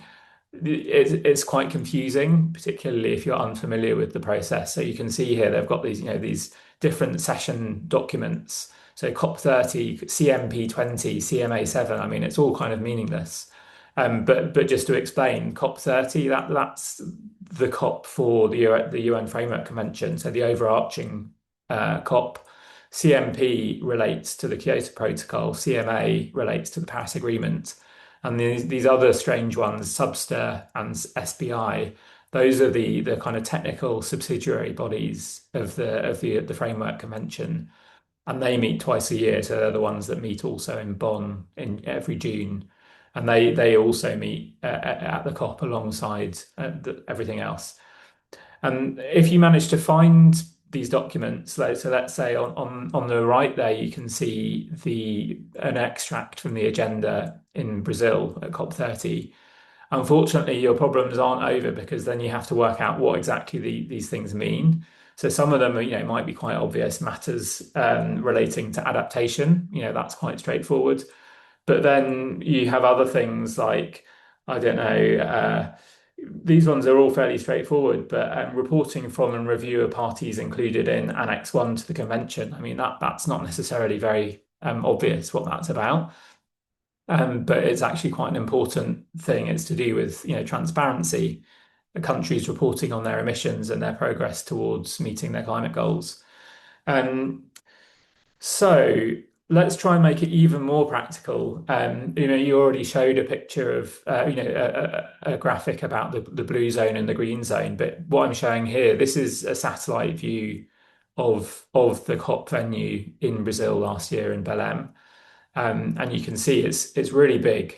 it's quite confusing, particularly if you're unfamiliar with the process. So you can see here they've got these different session documents. So COP30, CMP20, CMA7. I mean, it's all kind of meaningless. But just to explain, COP30, that's the COP for the UN Framework Convention, so the overarching COP. CMP relates to the Kyoto Protocol, CMA relates to the Paris Agreement, and these other strange ones, SBSTA and SBI, those are the kind of technical subsidiary bodies of the Framework Convention, and they meet twice a year. So they're the ones that meet also in Bonn in every June. And they also meet at the COP alongside everything else. And if you manage to find these documents, so let's say on the right there, you can see an extract from the agenda in Brazil at COP30. Unfortunately, your problems aren't over, because then you have to work out what exactly these things mean. So some of them, might be quite obvious matters relating to adaptation. That's quite straightforward. But then you have other things like, I don't know, these ones are all fairly straightforward, but reporting from and review of parties included in Annex 1 to the Convention. I mean, that's not necessarily very obvious what that's about. but it's actually quite an important thing. It's to do with, transparency, the countries reporting on their emissions and their progress towards meeting their climate goals. Um, so let's try and make it even more practical. You already showed a picture of, a graphic about the blue zone and the green zone. But what I'm showing here, this is a satellite view of the COP venue in Brazil last year in Belém. And you can see it's really big.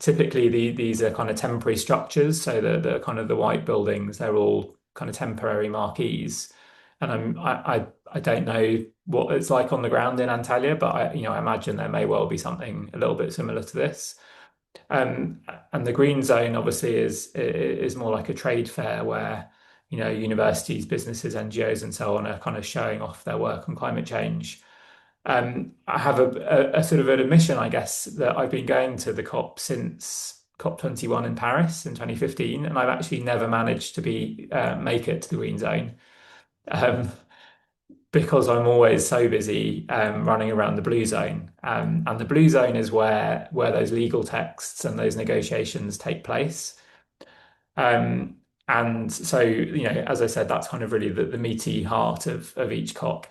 Typically, these are kind of temporary structures. So the kind of the white buildings, they're all kind of temporary marquees. And I don't know what it's like on the ground in Antalya, but I imagine there may well be something a little bit similar to this. And the green zone obviously is more like a trade fair where universities, businesses, NGOs, and so on are kind of showing off their work on climate change. I have a sort of an admission, I guess, that I've been going to the COP since COP21 in Paris in 2015, and I've actually never managed to make it to the green zone. Um, because I'm always so busy running around the blue zone. And the blue zone is where those legal texts and those negotiations take place. Um, and so, as I said, that's kind of really the meaty heart of each COP.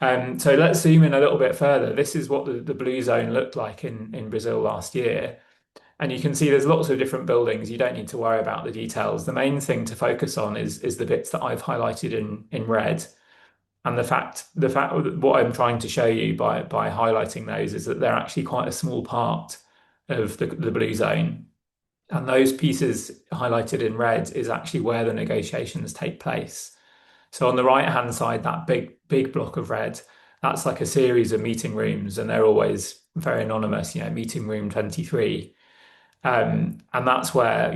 So let's zoom in a little bit further. This is what the blue zone looked like in Brazil last year. And you can see there's lots of different buildings. You don't need to worry about the details. The main thing to focus on is the bits that I've highlighted in red. And the fact what I'm trying to show you by highlighting those is that they're actually quite a small part of the blue zone. And those pieces highlighted in red is actually where the negotiations take place. So on the right-hand side, that big block of red, that's like a series of meeting rooms, and they're always very anonymous, meeting room 23. And that's where,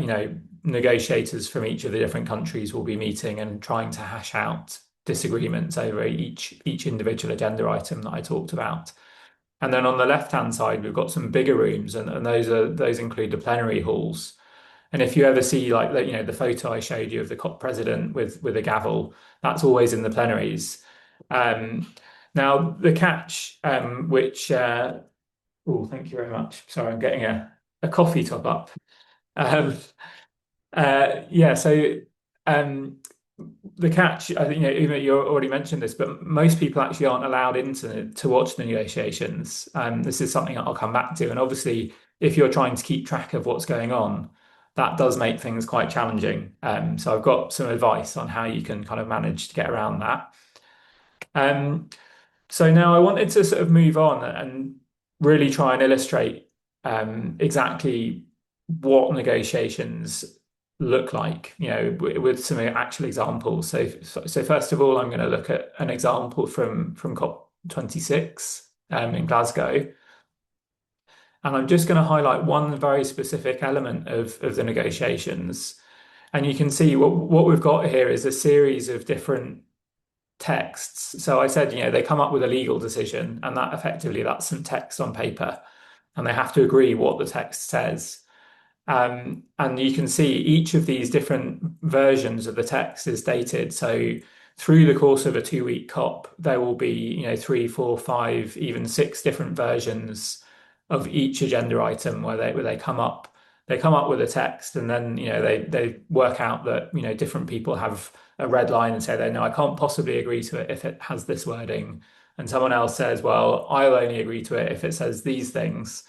negotiators from each of the different countries will be meeting and trying to hash out disagreements over each individual agenda item that I talked about. And then on the left-hand side, we've got some bigger rooms, and those include the plenary halls. And if you ever see like the photo I showed you of the COP president with a gavel, that's always in the plenaries. Now the catch, which oh, thank you very much. Sorry, I'm getting a coffee top up. Um, yeah, so um, the catch, I think, Ümit, you already mentioned this, but most people actually aren't allowed to watch the negotiations. This is something that I'll come back to. And obviously, if you're trying to keep track of what's going on, that does make things quite challenging. So I've got some advice on how you can kind of manage to get around that. So now I wanted to sort of move on and really try and illustrate exactly what negotiations look like, with some actual examples. So first of all, I'm going to look at an example from COP26 in Glasgow. And I'm just going to highlight one very specific element of the negotiations. And you can see what we've got here is a series of different texts. So I said, they come up with a legal decision, and that's some text on paper, and they have to agree what the text says. And you can see each of these different versions of the text is dated. So through the course of a 2-week COP, there will be, 3, 4, 5, even 6 different versions of each agenda item where they come up with a text, and then they work out that different people have a red line and say they no, I can't possibly agree to it if it has this wording, and someone else says, well, I'll only agree to it if it says these things.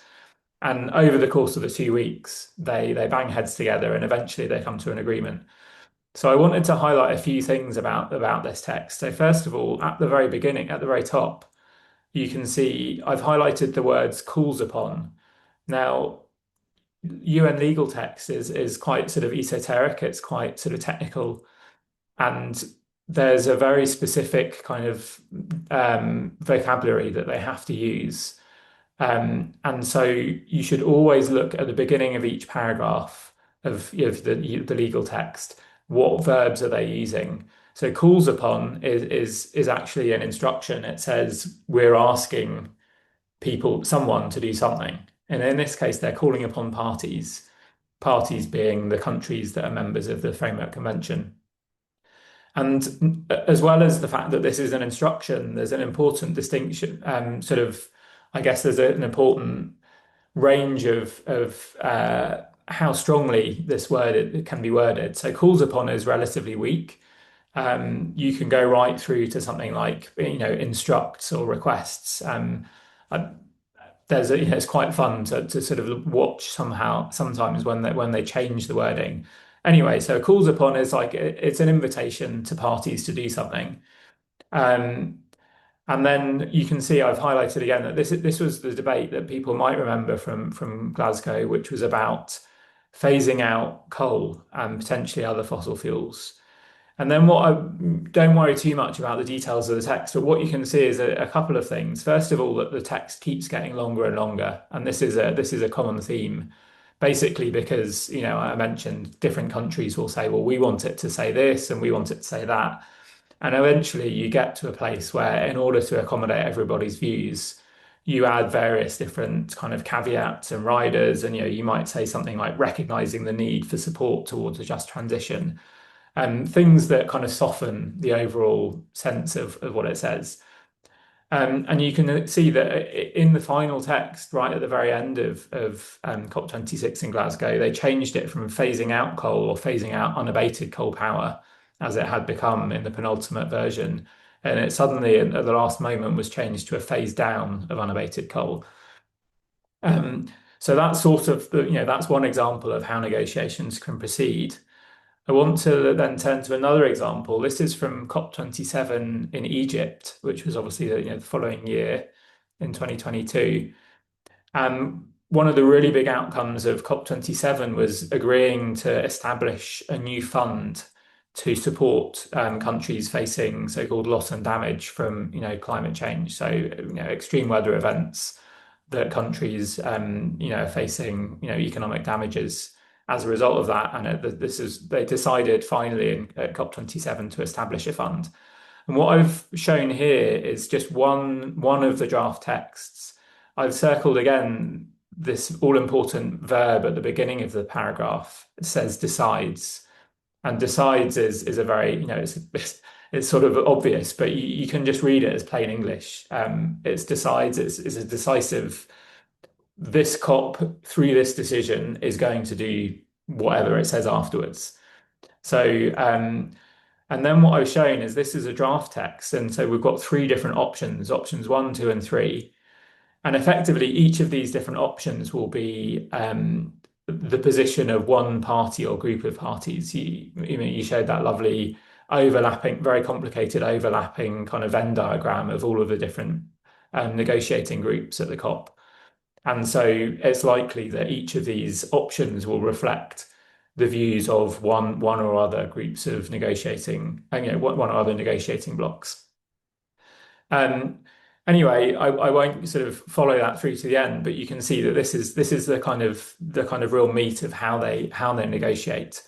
And over the course of the 2 weeks, they bang heads together, and eventually they come to an agreement. So I wanted to highlight a few things about this text. So first of all, at the very beginning, at the very top, you can see I've highlighted the words calls upon. Now, UN legal text is quite sort of esoteric, it's quite sort of technical, and there's a very specific kind of vocabulary that they have to use. And so you should always look at the beginning of each paragraph of the legal text. What verbs are they using? So calls upon is actually an instruction. It says we're asking someone to do something. And in this case, they're calling upon parties being the countries that are members of the Framework Convention. And as well as the fact that this is an instruction, there's an important distinction, I guess there's an important range of how strongly this word it can be worded. So calls upon is relatively weak. You can go right through to something like, instructs or requests. I, it's quite fun to sort of watch sometimes when they change the wording. Anyway, so calls upon is like it's an invitation to parties to do something. Um, and then you can see I've highlighted again that this was the debate that people might remember from Glasgow, which was about phasing out coal and potentially other fossil fuels. And then what I don't worry too much about the details of the text, but what you can see is a couple of things. First of all, that the text keeps getting longer and longer, and this is a common theme. Basically, because I mentioned different countries will say, well, we want it to say this and we want it to say that. And eventually you get to a place where, in order to accommodate everybody's views, you add various different kind of caveats and riders, and you might say something like recognizing the need for support towards a just transition, and things that kind of soften the overall sense of what it says. And you can see that in the final text, right at the very end of COP26 in Glasgow, they changed it from phasing out coal or phasing out unabated coal power, as it had become in the penultimate version. And it suddenly, at the last moment, was changed to a phase down of unabated coal. So that's sort of that's one example of how negotiations can proceed. I want to then turn to another example. This is from COP27 in Egypt, which was obviously the following year in 2022. And one of the really big outcomes of COP27 was agreeing to establish a new fund to support countries facing so-called loss and damage from climate change. So extreme weather events that countries are facing economic damages as a result of that. And they decided finally at COP27 to establish a fund. And what I've shown here is just one of the draft texts. I've circled again this all-important verb at the beginning of the paragraph. It says decides. And decides is a very, it's sort of obvious, but you can just read it as plain English. It's decides, it's a decisive, this COP through this decision is going to do whatever it says afterwards. So, and then what I've shown is this is a draft text. And so we've got three different options 1, 2, and 3. And effectively, each of these different options will be the position of one party or group of parties. You showed that lovely overlapping, very complicated overlapping kind of Venn diagram of all of the different negotiating groups at the COP. And so it's likely that each of these options will reflect the views of one or other groups of negotiating, one or other negotiating blocks. Anyway, I won't sort of follow that through to the end, but you can see that this is the kind of real meat of how they negotiate.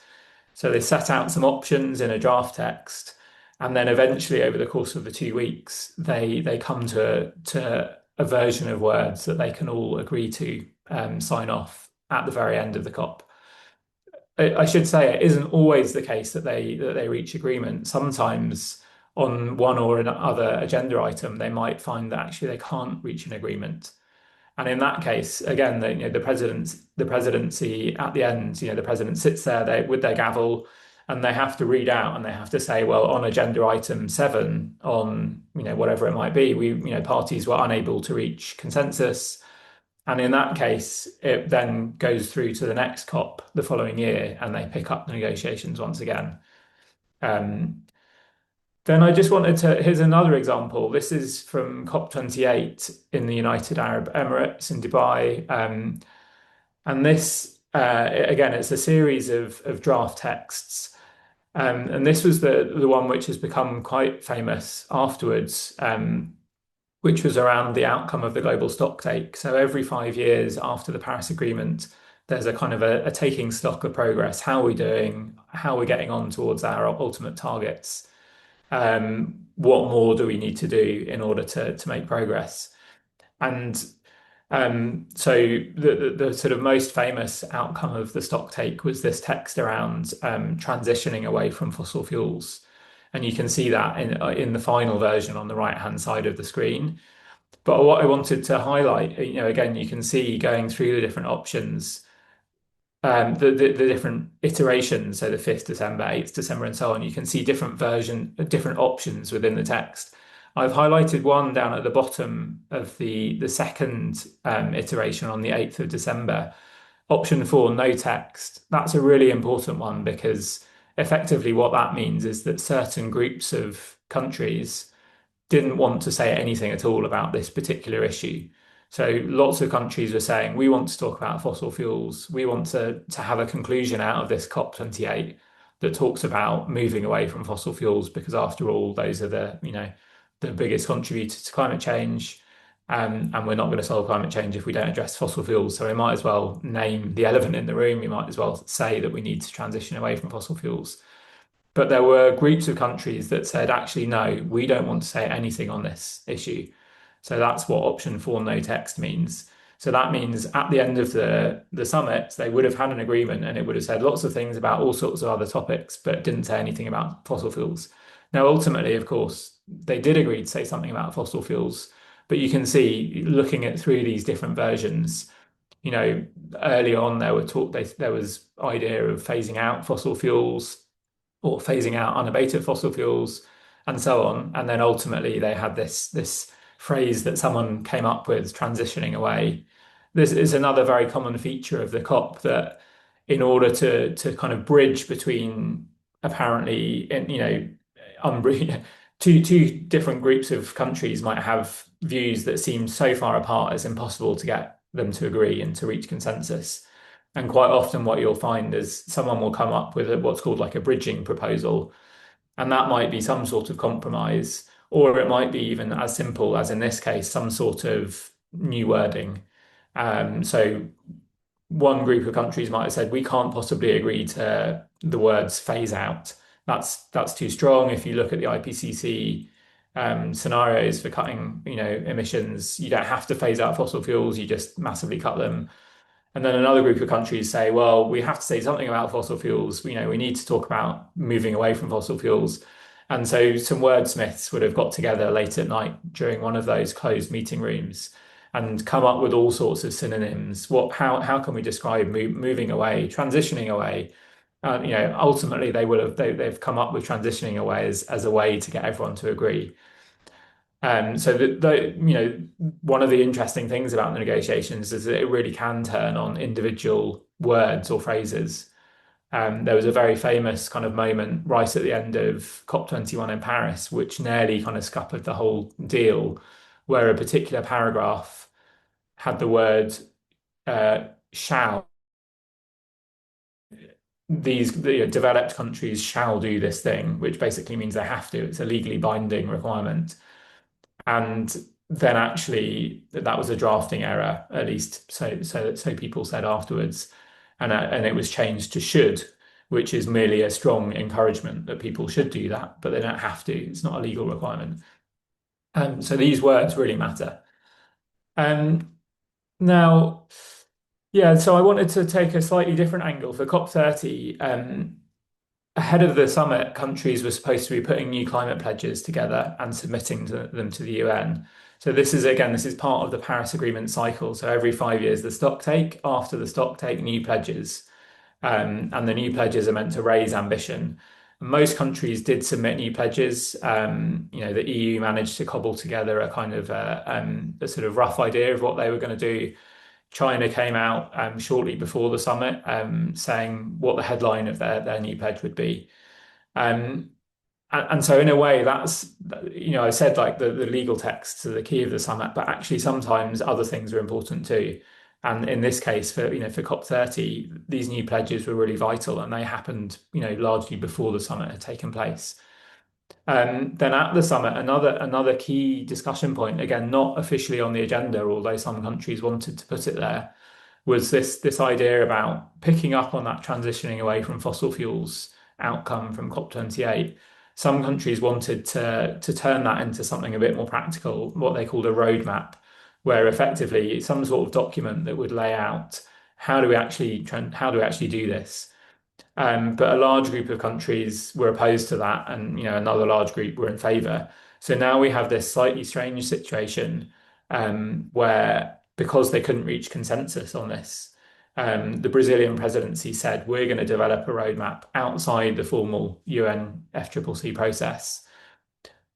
So they set out some options in a draft text, and then eventually over the course of the 2 weeks, they come to a version of words that they can all agree to sign off at the very end of the COP. I should say it isn't always the case that they reach agreement. Sometimes on one or another agenda item, they might find that actually they can't reach an agreement. And in that case, again, the presidency at the end, the president sits there with their gavel, and they have to read out and they have to say, well, on agenda item 7, on whatever it might be, parties were unable to reach consensus. And in that case, it then goes through to the next COP the following year, and they pick up the negotiations once again. Then I just wanted here's another example. This is from COP28 in the United Arab Emirates in Dubai. And this, again, it's a series of draft texts. And this was the one which has become quite famous afterwards, which was around the outcome of the global stocktake. So every 5 years after the Paris Agreement, there's a kind of a taking stock of progress. How are we doing? How are we getting on towards our ultimate targets? What more do we need to do in order to make progress? And so the sort of most famous outcome of the stocktake was this text around transitioning away from fossil fuels. And you can see that in the final version on the right-hand side of the screen. But what I wanted to highlight, again, you can see going through the different options, the different iterations, so the 5th December, 8th December, and so on, you can see different options within the text. I've highlighted one down at the bottom of the second iteration on the 8th of December. Option 4, no text. That's a really important one because effectively what that means is that certain groups of countries didn't want to say anything at all about this particular issue. So lots of countries were saying, we want to talk about fossil fuels. We want to have a conclusion out of this COP28 that talks about moving away from fossil fuels, because after all, those are the biggest contributors to climate change. And we're not going to solve climate change if we don't address fossil fuels. So we might as well name the elephant in the room. We might as well say that we need to transition away from fossil fuels. But there were groups of countries that said, actually, no, we don't want to say anything on this issue. So that's what option 4, no text, means. So that means at the end of the summit, they would have had an agreement and it would have said lots of things about all sorts of other topics, but didn't say anything about fossil fuels. Now, ultimately, of course, they did agree to say something about fossil fuels, but you can see, looking at through these different versions, early on there was idea of phasing out fossil fuels or phasing out unabated fossil fuels and so on. And then ultimately they had this phrase that someone came up with, transitioning away. This is another very common feature of the COP, that in order to kind of bridge between apparently, two different groups of countries might have views that seem so far apart it's impossible to get them to agree and to reach consensus. And quite often what you'll find is someone will come up with what's called like a bridging proposal. And that might be some sort of compromise, or it might be even as simple as, in this case, some sort of new wording. So one group of countries might have said, we can't possibly agree to the words phase out. That's too strong. If you look at the IPCC scenarios for cutting, emissions, you don't have to phase out fossil fuels, you just massively cut them. And then another group of countries say, well, we have to say something about fossil fuels. We need to talk about moving away from fossil fuels. And so some wordsmiths would have got together late at night during one of those closed meeting rooms and come up with all sorts of synonyms. How can we describe moving away, transitioning away? Ultimately they've come up with transitioning away as a way to get everyone to agree. So one of the interesting things about the negotiations is that it really can turn on individual words or phrases. There was a very famous kind of moment right at the end of COP21 in Paris, which nearly kind of scuppered the whole deal, where a particular paragraph had the word shall. These developed countries shall do this thing, which basically means they have to. It's a legally binding requirement. And then actually that was a drafting error, at least so people said afterwards, and it was changed to should, which is merely a strong encouragement that people should do that, but they don't have to. It's not a legal requirement. So these words really matter. Now, yeah, so I wanted to take a slightly different angle for COP30. Ahead of the summit, countries were supposed to be putting new climate pledges together and submitting them to the UN. So this is part of the Paris Agreement cycle. So every 5 years, the stock take, after the stock take, new pledges. And the new pledges are meant to raise ambition. Most countries did submit new pledges. The EU managed to cobble together a kind of a sort of rough idea of what they were going to do. China came out shortly before the summit saying what the headline of their new pledge would be. And so in a way, that's, I said like the legal texts are the key of the summit, but actually sometimes other things are important too. And in this case, for COP30, these new pledges were really vital, and they happened, largely before the summit had taken place. Then at the summit, another key discussion point, again, not officially on the agenda, although some countries wanted to put it there, was this idea about picking up on that transitioning away from fossil fuels outcome from COP28. Some countries wanted to turn that into something a bit more practical, what they called a roadmap, where effectively some sort of document that would lay out how do we actually do this. But a large group of countries were opposed to that, and another large group were in favour. So now we have this slightly strange situation where because they couldn't reach consensus on this, the Brazilian presidency said, we're going to develop a roadmap outside the formal UN FCCC process.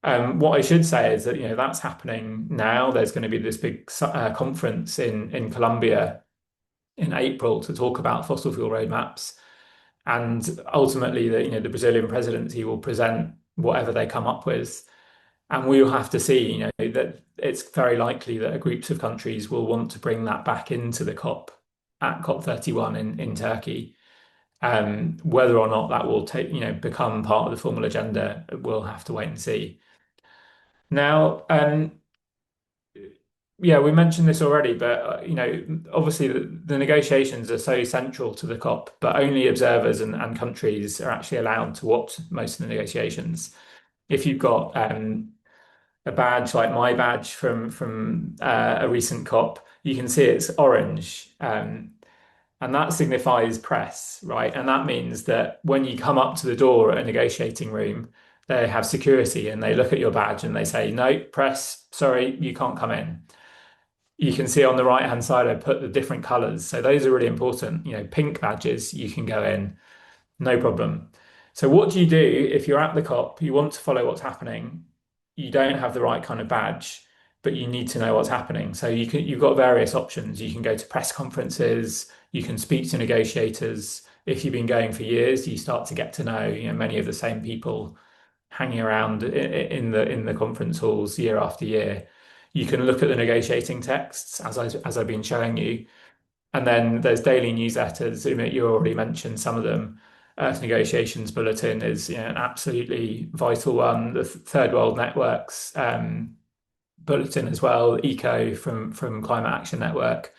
What I should say is that that's happening now. There's going to be this big conference in Colombia in April to talk about fossil fuel roadmaps, and ultimately the Brazilian presidency will present whatever they come up with, and we will have to see that it's very likely that groups of countries will want to bring that back into the COP at COP31 in Turkey. Whether or not that will become part of the formal agenda, we'll have to wait and see. Now, yeah, we mentioned this already, but obviously the negotiations are so central to the COP, but only observers and countries are actually allowed to watch most of the negotiations. If you've got a badge like my badge from a recent COP, you can see it's orange, and that signifies press, right? And that means that when you come up to the door at a negotiating room, they have security and they look at your badge and they say, no, press, sorry, you can't come in. You can see on the right hand side, I put the different colors. So those are really important. Pink badges, you can go in, no problem. So what do you do if you're at the COP, you want to follow what's happening, you don't have the right kind of badge, but you need to know what's happening. So you've got various options. You can go to press conferences, you can speak to negotiators. If you've been going for years, you start to get to know, many of the same people hanging around in the conference halls year after year. You can look at the negotiating texts as I've been showing you. And then there's daily newsletters. Ümit, you already mentioned some of them. Earth Negotiations Bulletin is an absolutely vital one. The Third World Networks bulletin as well, Eco from Climate Action Network.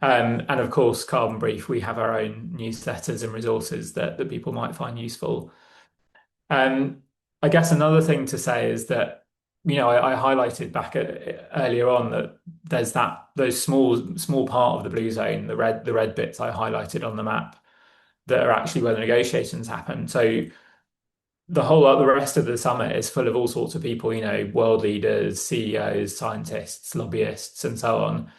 And of course, Carbon Brief, we have our own newsletters and resources that people might find useful. I guess another thing to say is that, I highlighted back earlier on that there's those small part of the blue zone, the red bits I highlighted on the map that are actually where the negotiations happen. So the rest of the summit is full of all sorts of people, world leaders, CEOs, scientists, lobbyists, and so on.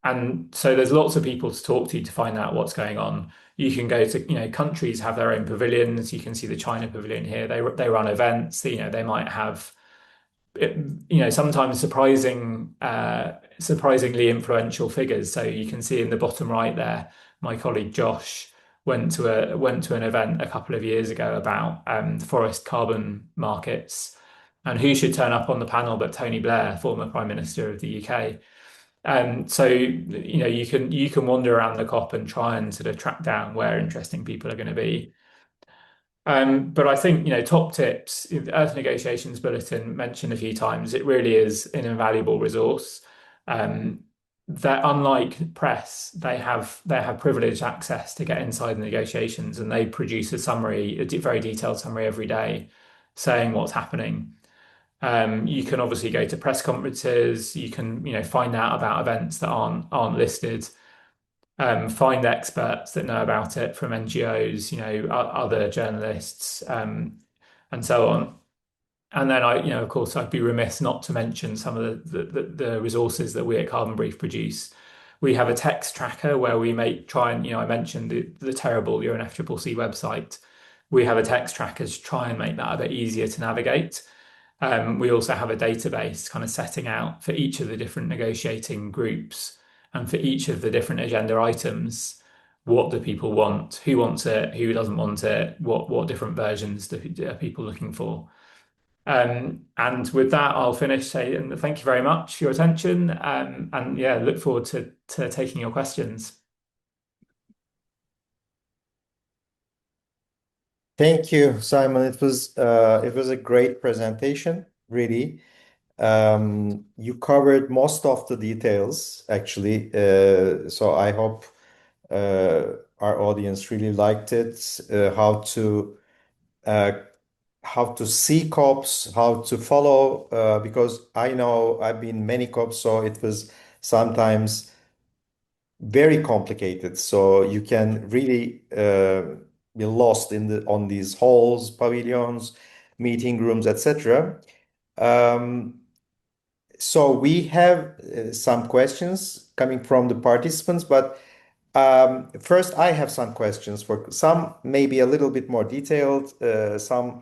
And so there's lots of people to talk to find out what's going on. You can go to, countries have their own pavilions. You can see the China pavilion here. They run events. They might have, sometimes surprisingly influential figures. So you can see in the bottom right there, my colleague Josh went to an event a couple of years ago about forest carbon markets, and who should turn up on the panel but Tony Blair, former Prime Minister of the UK. So you can wander around the COP and try and sort of track down where interesting people are going to be. But I think top tips. The Earth Negotiations Bulletin mentioned a few times. It really is an invaluable resource. That unlike press, they have privileged access to get inside the negotiations, and they produce a very detailed summary every day, saying what's happening. You can obviously go to press conferences. You can find out about events that aren't listed. Find experts that know about it from NGOs, other journalists, and so on. And then of course, I'd be remiss not to mention some of the resources that we at Carbon Brief produce. We have a text tracker where we I mentioned the terrible UNFCCC website. We have a text tracker to try and make that a bit easier to navigate. We also have a database kind of setting out for each of the different negotiating groups and for each of the different agenda items, what do people want, who wants it, who doesn't want it, what different versions are people looking for. And with that, I'll finish saying thank you very much for your attention, and yeah, look forward to taking your questions.
Thank you, Simon. It was a great presentation, really. You covered most of the details, actually. So I hope our audience really liked it. Uh, how to see COPs, how to follow, because I know I've been many COPs, so it was sometimes very complicated. So you can really be lost on these halls, pavilions, meeting rooms, etc. Um, So we have some questions coming from the participants, but first I have some questions for some maybe a little bit more detailed, some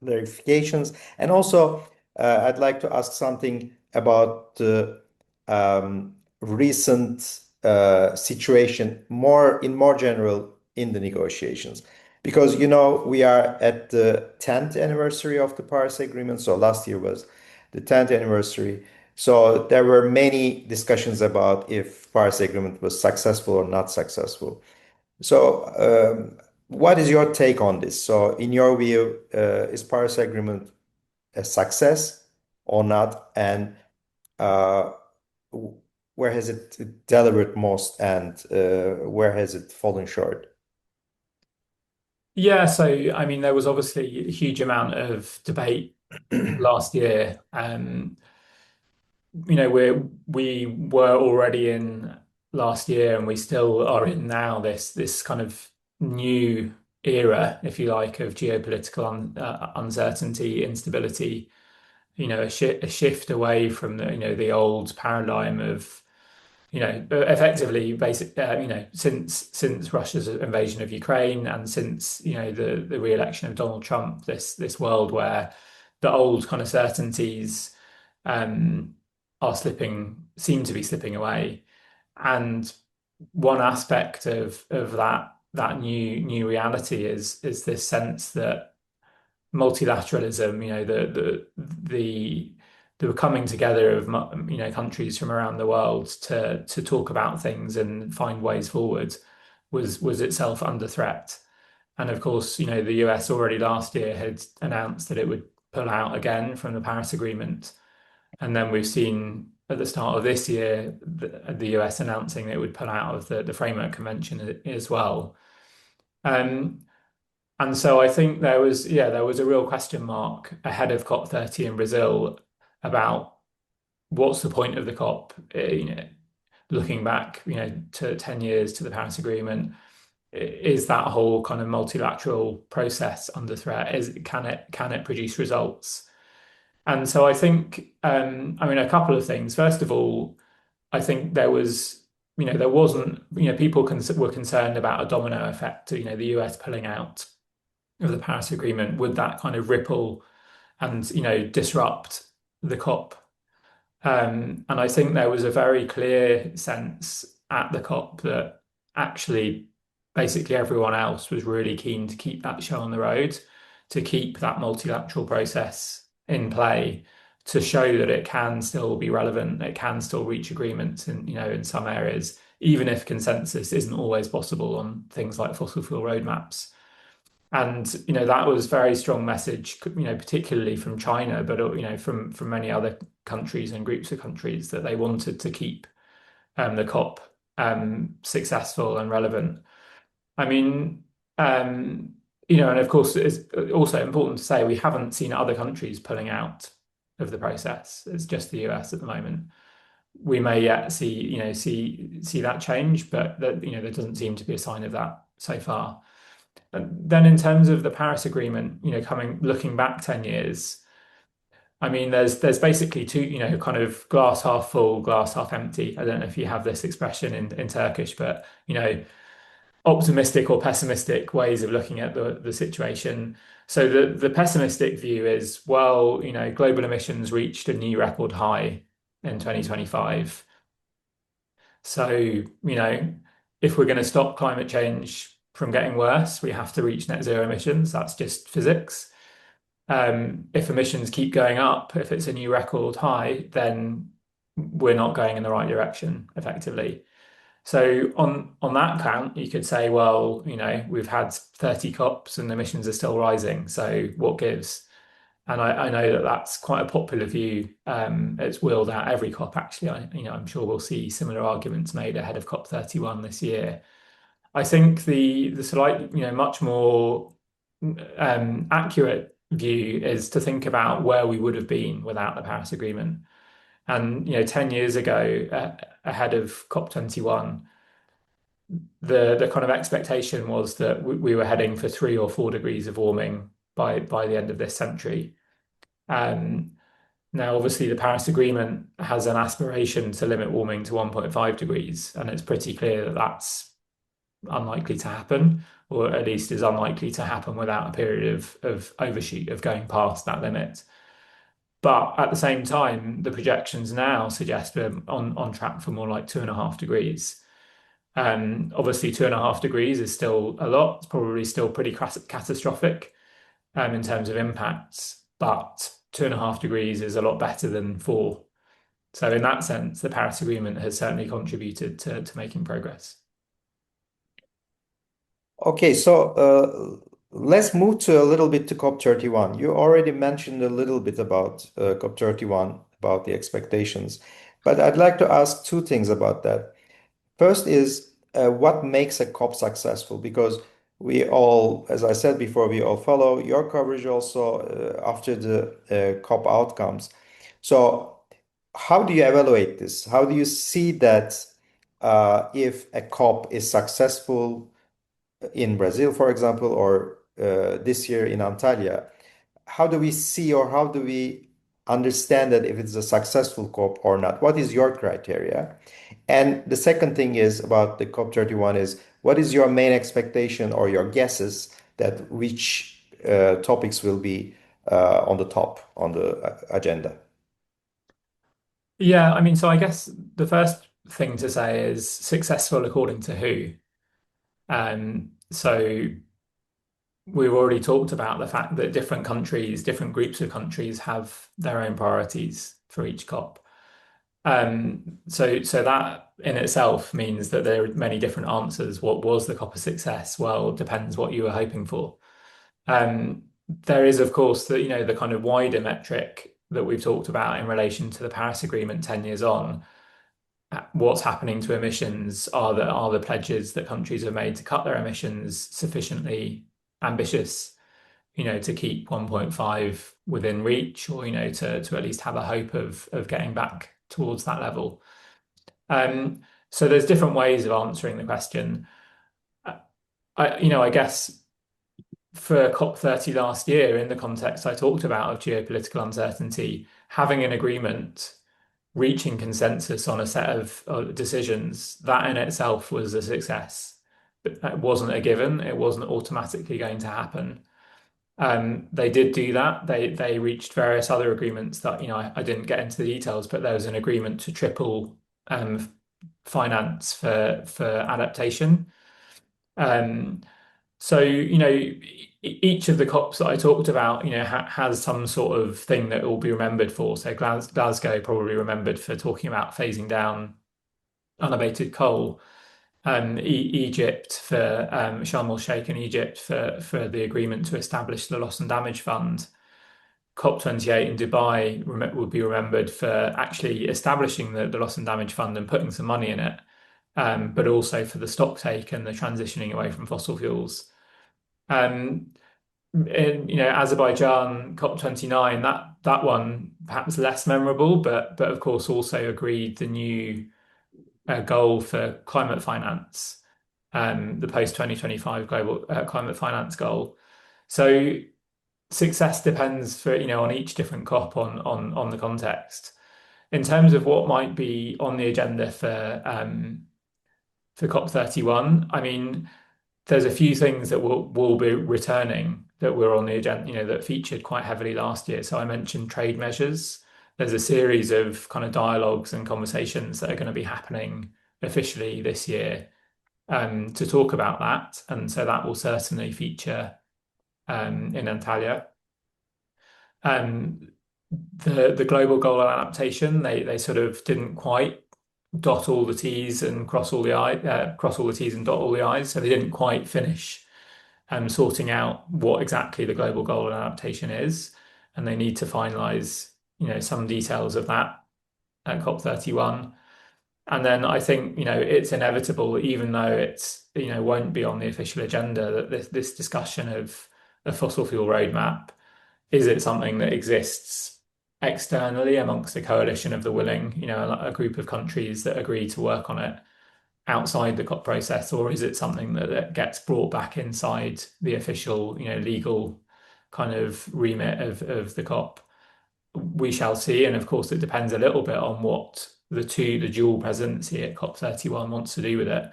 clarifications, and also I'd like to ask something about the recent situation more general in the negotiations. Because we are at the 10th anniversary of the Paris Agreement. So last year was the 10th anniversary. So there were many discussions about if Paris Agreement was successful or not successful. So what is your take on this? So in your view, is Paris Agreement a success or not? And uh, where has it delivered most, and where has it fallen short?
Yeah, so I mean, there was obviously a huge amount of debate last year. We were already in last year, and we still are in now this kind of new era, if you like, of geopolitical uncertainty, instability. A shift away from the old paradigm of effectively basic, since Russia's invasion of Ukraine and since, the re-election of Donald Trump, this world where the old kind of certainties um, seem to be slipping away. And one aspect of that new reality is this sense that multilateralism, the coming together of countries from around the world to talk about things and find ways forward was itself under threat. And of course, the US already last year had announced that it would pull out again from the Paris Agreement. And then we've seen at the start of this year the US announcing that it would pull out of the Framework Convention as well. Um, and so I think there was a real question mark ahead of COP30 in Brazil about what's the point of the COP, looking back, to 10 years to the Paris Agreement. Is that whole kind of multilateral process under threat? Can it produce results? And so I think, a couple of things. First of all, I think there wasn't, people were concerned about a domino effect, the US pulling out of the Paris Agreement. Would that kind of ripple and, disrupt the COP? And I think there was a very clear sense at the COP that actually basically everyone else was really keen to keep that show on the road, to keep that multilateral process in play, to show that it can still be relevant, it can still reach agreements in some areas, even if consensus isn't always possible on things like fossil fuel roadmaps. And that was very strong message, particularly from China, but from many other countries and groups of countries, that they wanted to keep the COP successful and relevant. I mean, and of course, it's also important to say we haven't seen other countries pulling out of the process. It's just the US at the moment. We may yet see that change, but there doesn't seem to be a sign of that so far. And then in terms of the Paris Agreement, looking back 10 years, I mean, there's basically two, kind of glass half full, glass half empty. I don't know if you have this expression in Turkish, but optimistic or pessimistic ways of looking at the situation. So the pessimistic view is, well, global emissions reached a new record high in 2025. So, if we're going to stop climate change from getting worse, we have to reach net zero emissions. That's just physics. If emissions keep going up, if it's a new record high, then we're not going in the right direction effectively. So on that count, you could say, well, we've had 30 COPs and emissions are still rising. So what gives? And I know that that's quite a popular view. It's wheeled out every COP, actually. I'm sure we'll see similar arguments made ahead of COP31 this year. I think the slight, much more accurate view is to think about where we would have been without the Paris Agreement. And 10 years ago, ahead of COP21, the kind of expectation was that we were heading for 3 or 4 degrees of warming by the end of this century. Now, obviously, the Paris Agreement has an aspiration to limit warming to 1.5 degrees, and it's pretty clear that that's unlikely to happen, or at least is unlikely to happen without a period of overshoot of going past that limit. But at the same time, the projections now suggest we're on track for more like 2.5 degrees. Obviously, 2.5 degrees is still a lot. It's probably still pretty catastrophic in terms of impacts, but 2.5 degrees is a lot better than 4. So in that sense, the Paris Agreement has certainly contributed to making progress.
Okay, so let's move to a little bit to COP31. You already mentioned a little bit about COP31, about the expectations, but I'd like to ask two things about that. First is what makes a COP successful? Because we all, as I said before, we all follow your coverage also after the COP outcomes. So, how do you evaluate this? How do you see that if a COP is successful in Brazil, for example, or this year in Antalya? How do we see or how do we understand that if it's a successful COP or not? What is your criteria? And the second thing is about the COP31 is what is your main expectation or your guesses that which topics will be on the top on the agenda?
Yeah, I mean, so I guess the first thing to say is successful according to who? So we've already talked about the fact that different countries, different groups of countries have their own priorities for each COP. So that in itself means that there are many different answers. What was the COP a success? Well, it depends what you were hoping for. There is, of course, the kind of wider metric that we've talked about in relation to the Paris Agreement 10 years on. What's happening to emissions? Are the pledges that countries have made to cut their emissions sufficiently ambitious, to keep 1.5 within reach, or to at least have a hope of getting back towards that level. So there's different ways of answering the question. I guess for COP30 last year, in the context I talked about of geopolitical uncertainty, having an agreement, reaching consensus on a set of decisions, that in itself was a success. But that wasn't a given. It wasn't automatically going to happen. They did do that. They reached various other agreements that, I didn't get into the details, but there was an agreement to triple finance for adaptation. So, each of the COPs that I talked about, has some sort of thing that will be remembered for. So Glasgow probably remembered for talking about phasing down unabated coal. Egypt for Sharm el-Sheikh in Egypt for the agreement to establish the loss and damage fund. COP28 in Dubai will be remembered for actually establishing the loss and damage fund and putting some money in it, but also for the stock take and the transitioning away from fossil fuels. In Azerbaijan COP29, that one perhaps less memorable, but of course also agreed the new goal for climate finance, the post 2025 global climate finance goal. So success depends on each different COP on the context. In terms of what might be on the agenda for COP31, I mean, there's a few things that will be returning that were on the agenda, that featured quite heavily last year. So I mentioned trade measures. There's a series of kind of dialogues and conversations that are going to be happening officially this year to talk about that. And so that will certainly feature in Antalya. The global goal on adaptation, they sort of didn't quite dot all the T's and cross all the T's and dot all the I's. So they didn't quite finish sorting out what exactly the global goal on adaptation is. And they need to finalize, some details of that at COP31. And then I think, it's inevitable, even though it's, won't be on the official agenda, that this discussion of a fossil fuel roadmap, is it something that exists externally amongst a coalition of the willing, a group of countries that agree to work on it outside the COP process, or is it something that gets brought back inside the official, legal kind of remit of the COP? we shall see. And of course, it depends a little bit on what the dual presidency at COP31 wants to do with it.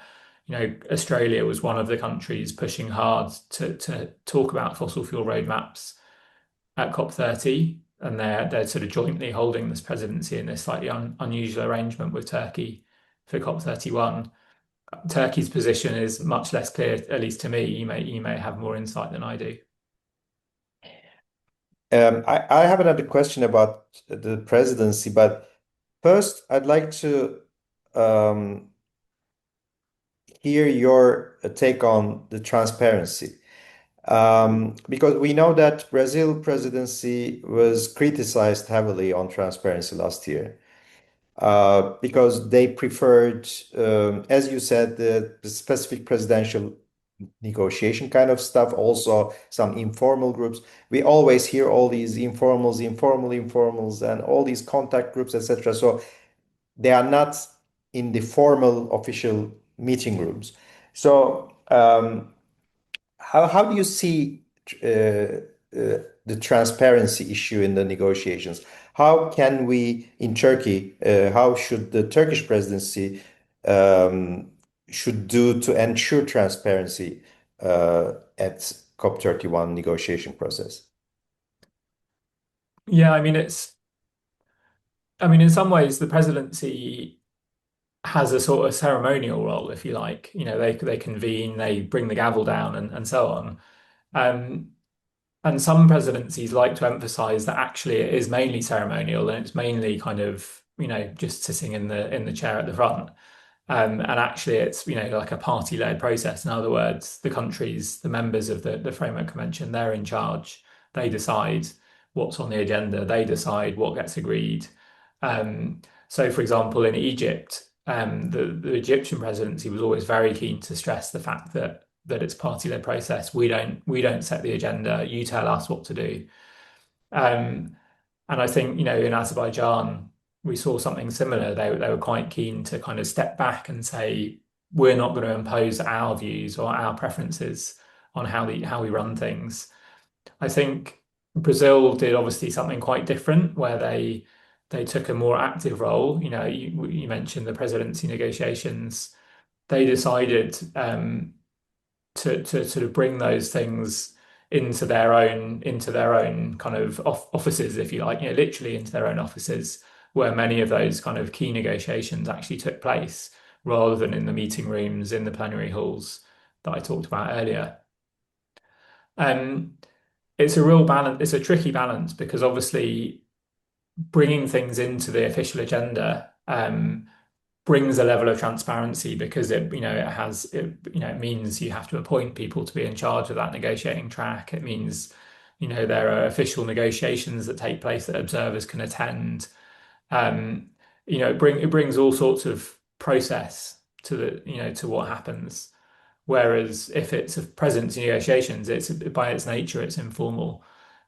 Australia was one of the countries pushing hard to talk about fossil fuel roadmaps at COP30, and they're sort of jointly holding this presidency in this slightly unusual arrangement with Turkey for COP31. Turkey's position is much less clear, at least to me. You may have more insight than I do.
I have another question about the presidency, but first I'd like to um, hear your take on the transparency. Because we know that Brazil presidency was criticized heavily on transparency last year, because they preferred, as you said, the specific presidential negotiation kind of stuff, also some informal groups. We always hear all these informals, and all these contact groups, etc. So they are not in the formal official meeting rooms. So how do you see the transparency issue in the negotiations? How can we in Turkey, how should the Turkish presidency um, should do to ensure transparency at COP31 negotiation process?
Yeah, I mean, in some ways, the presidency has a sort of ceremonial role, if you like. They convene, they bring the gavel down, and so on. Um, and some presidencies like to emphasize that actually it is mainly ceremonial and it's mainly kind of, just sitting in the chair at the front. And actually it's, like a party-led process. In other words, the countries, the members of the Framework Convention, they're in charge. They decide what's on the agenda. They decide what gets agreed. So, for example, in Egypt, the Egyptian presidency was always very keen to stress the fact that it's a party-led process. We don't set the agenda. You tell us what to do. Um, and I think, in Azerbaijan, we saw something similar. They were quite keen to kind of step back and say, we're not going to impose our views or our preferences on how we run things. I think Brazil did obviously something quite different where they took a more active role. You mentioned the presidency negotiations. They decided to sort of bring those things into their own kind of offices, if you like, literally into their own offices, where many of those kind of key negotiations actually took place, rather than in the meeting rooms, in the plenary halls that I talked about earlier. Um, it's a real balance. It's a tricky balance because obviously bringing things into the official agenda brings a level of transparency because it means you have to appoint people to be in charge of that negotiating track. It means, there are official negotiations that take place that observers can attend. Um, it brings all sorts of process to what happens. Whereas if it's a presidency negotiations, it's by its nature, it's informal.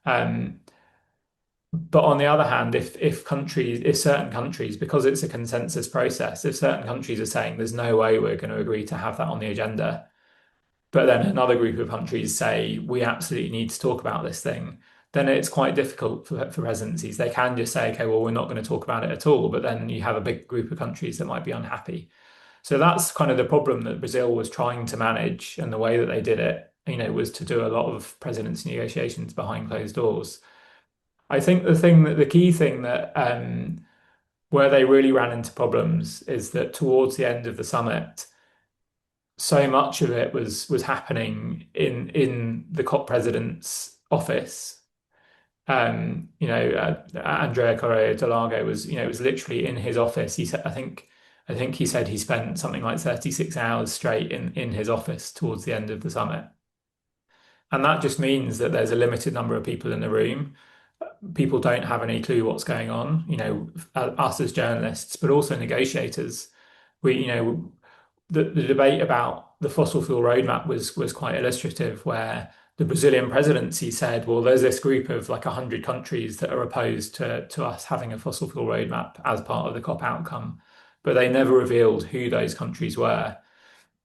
Um, but on the other hand, if certain countries, because it's a consensus process, if certain countries are saying there's no way we're going to agree to have that on the agenda, but then another group of countries say we absolutely need to talk about this thing, then it's quite difficult for presidencies. They can just say, okay, well, we're not going to talk about it at all, but then you have a big group of countries that might be unhappy. So that's kind of the problem that Brazil was trying to manage, and the way that they did it, was to do a lot of presidency negotiations behind closed doors. I think the key thing that where they really ran into problems is that towards the end of the summit, so much of it was happening in the COP president's office. Andrea Correa de Largo was literally in his office. He said, I think he said he spent something like 36 hours straight in his office towards the end of the summit. And that just means that there's a limited number of people in the room. People don't have any clue what's going on, us as journalists, but also negotiators. The debate about the fossil fuel roadmap was quite illustrative, where the Brazilian presidency said, well, there's this group of like 100 countries that are opposed to us having a fossil fuel roadmap as part of the COP outcome, but they never revealed who those countries were.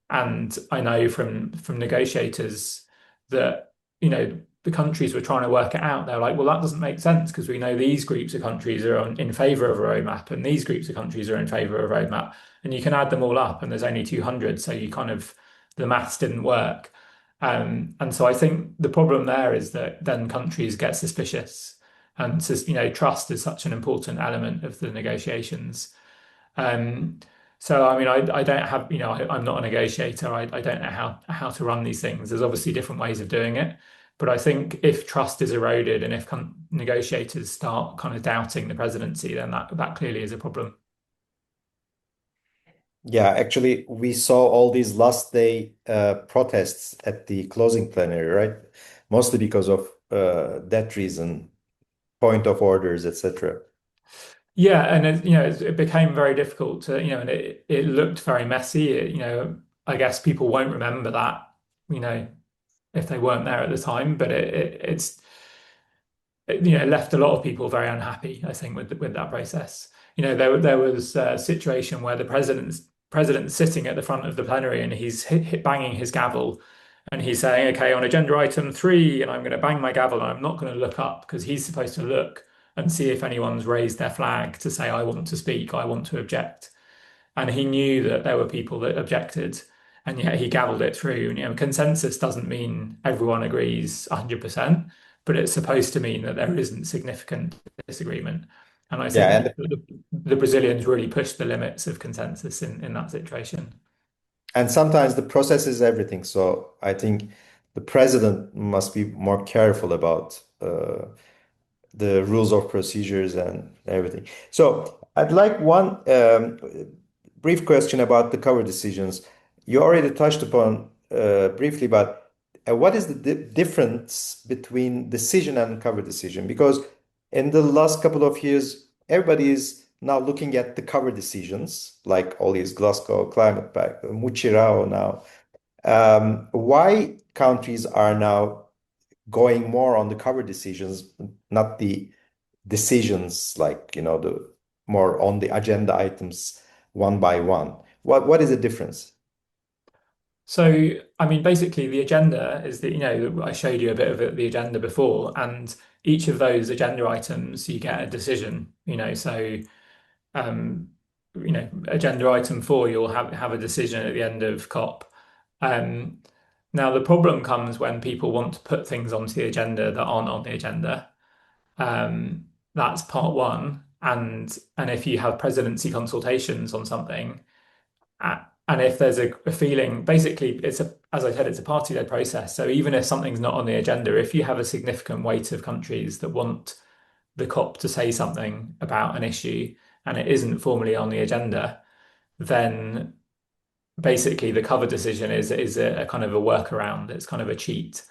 And I know from negotiators that, the countries were trying to work it out, they're like, well, that doesn't make sense because we know these groups of countries are in favor of a roadmap and these groups of countries are in favor of a roadmap. And you can add them all up and there's only 200. So you kind of, the maths didn't work. And so I think the problem there is that then countries get suspicious. And so, trust is such an important element of the negotiations. Um, so I mean, I don't have, I'm not a negotiator. I don't know how to run these things. There's obviously different ways of doing it, but I think if trust is eroded and if negotiators start kind of doubting the presidency, then that clearly is a problem.
Yeah, actually, we saw all these last day protests at the closing plenary, right? Mostly because of that reason, point of orders, etc.
Yeah, and it became very difficult to, and it looked very messy. I guess people won't remember that, you know, if they weren't there at the time, but left a lot of people very unhappy, I think, with that process. There was a situation where the president's sitting at the front of the plenary and he's banging his gavel and he's saying, okay, on agenda item 3, and I'm going to bang my gavel and I'm not going to look up because he's supposed to look and see if anyone's raised their flag to say, I want to speak, I want to object. And he knew that there were people that objected, and yet he gavelled it through. And, consensus doesn't mean everyone agrees 100%, but it's supposed to mean that there isn't significant disagreement. And I
Yeah,
think
and
the Brazilians really pushed the limits of consensus in that situation.
sometimes the process is everything. So I think the president must be more careful about the rules of procedures and everything. So I'd like one brief question about the cover decisions. You already touched upon briefly, but what is the difference between decision and cover decision? Because in the last couple of years, everybody is now looking at the cover decisions, like all these Glasgow Climate Pact, Muchirao now. Why countries are now going more on the cover decisions, not the decisions like, the more on the agenda items one by one. What is the difference?
So, I mean, basically, the agenda is that, I showed you a bit of the agenda before, and each of those agenda items, you get a decision, so agenda item 4, you'll have a decision at the end of COP. Um, Now the problem comes when people want to put things onto the agenda that aren't on the agenda. That's part one. And if you have presidency consultations on something, and if there's a feeling, basically, as I said, it's a party-led process. So even if something's not on the agenda, if you have a significant weight of countries that want the COP to say something about an issue and it isn't formally on the agenda, then basically the cover decision is a kind of a workaround. It's kind of a cheat.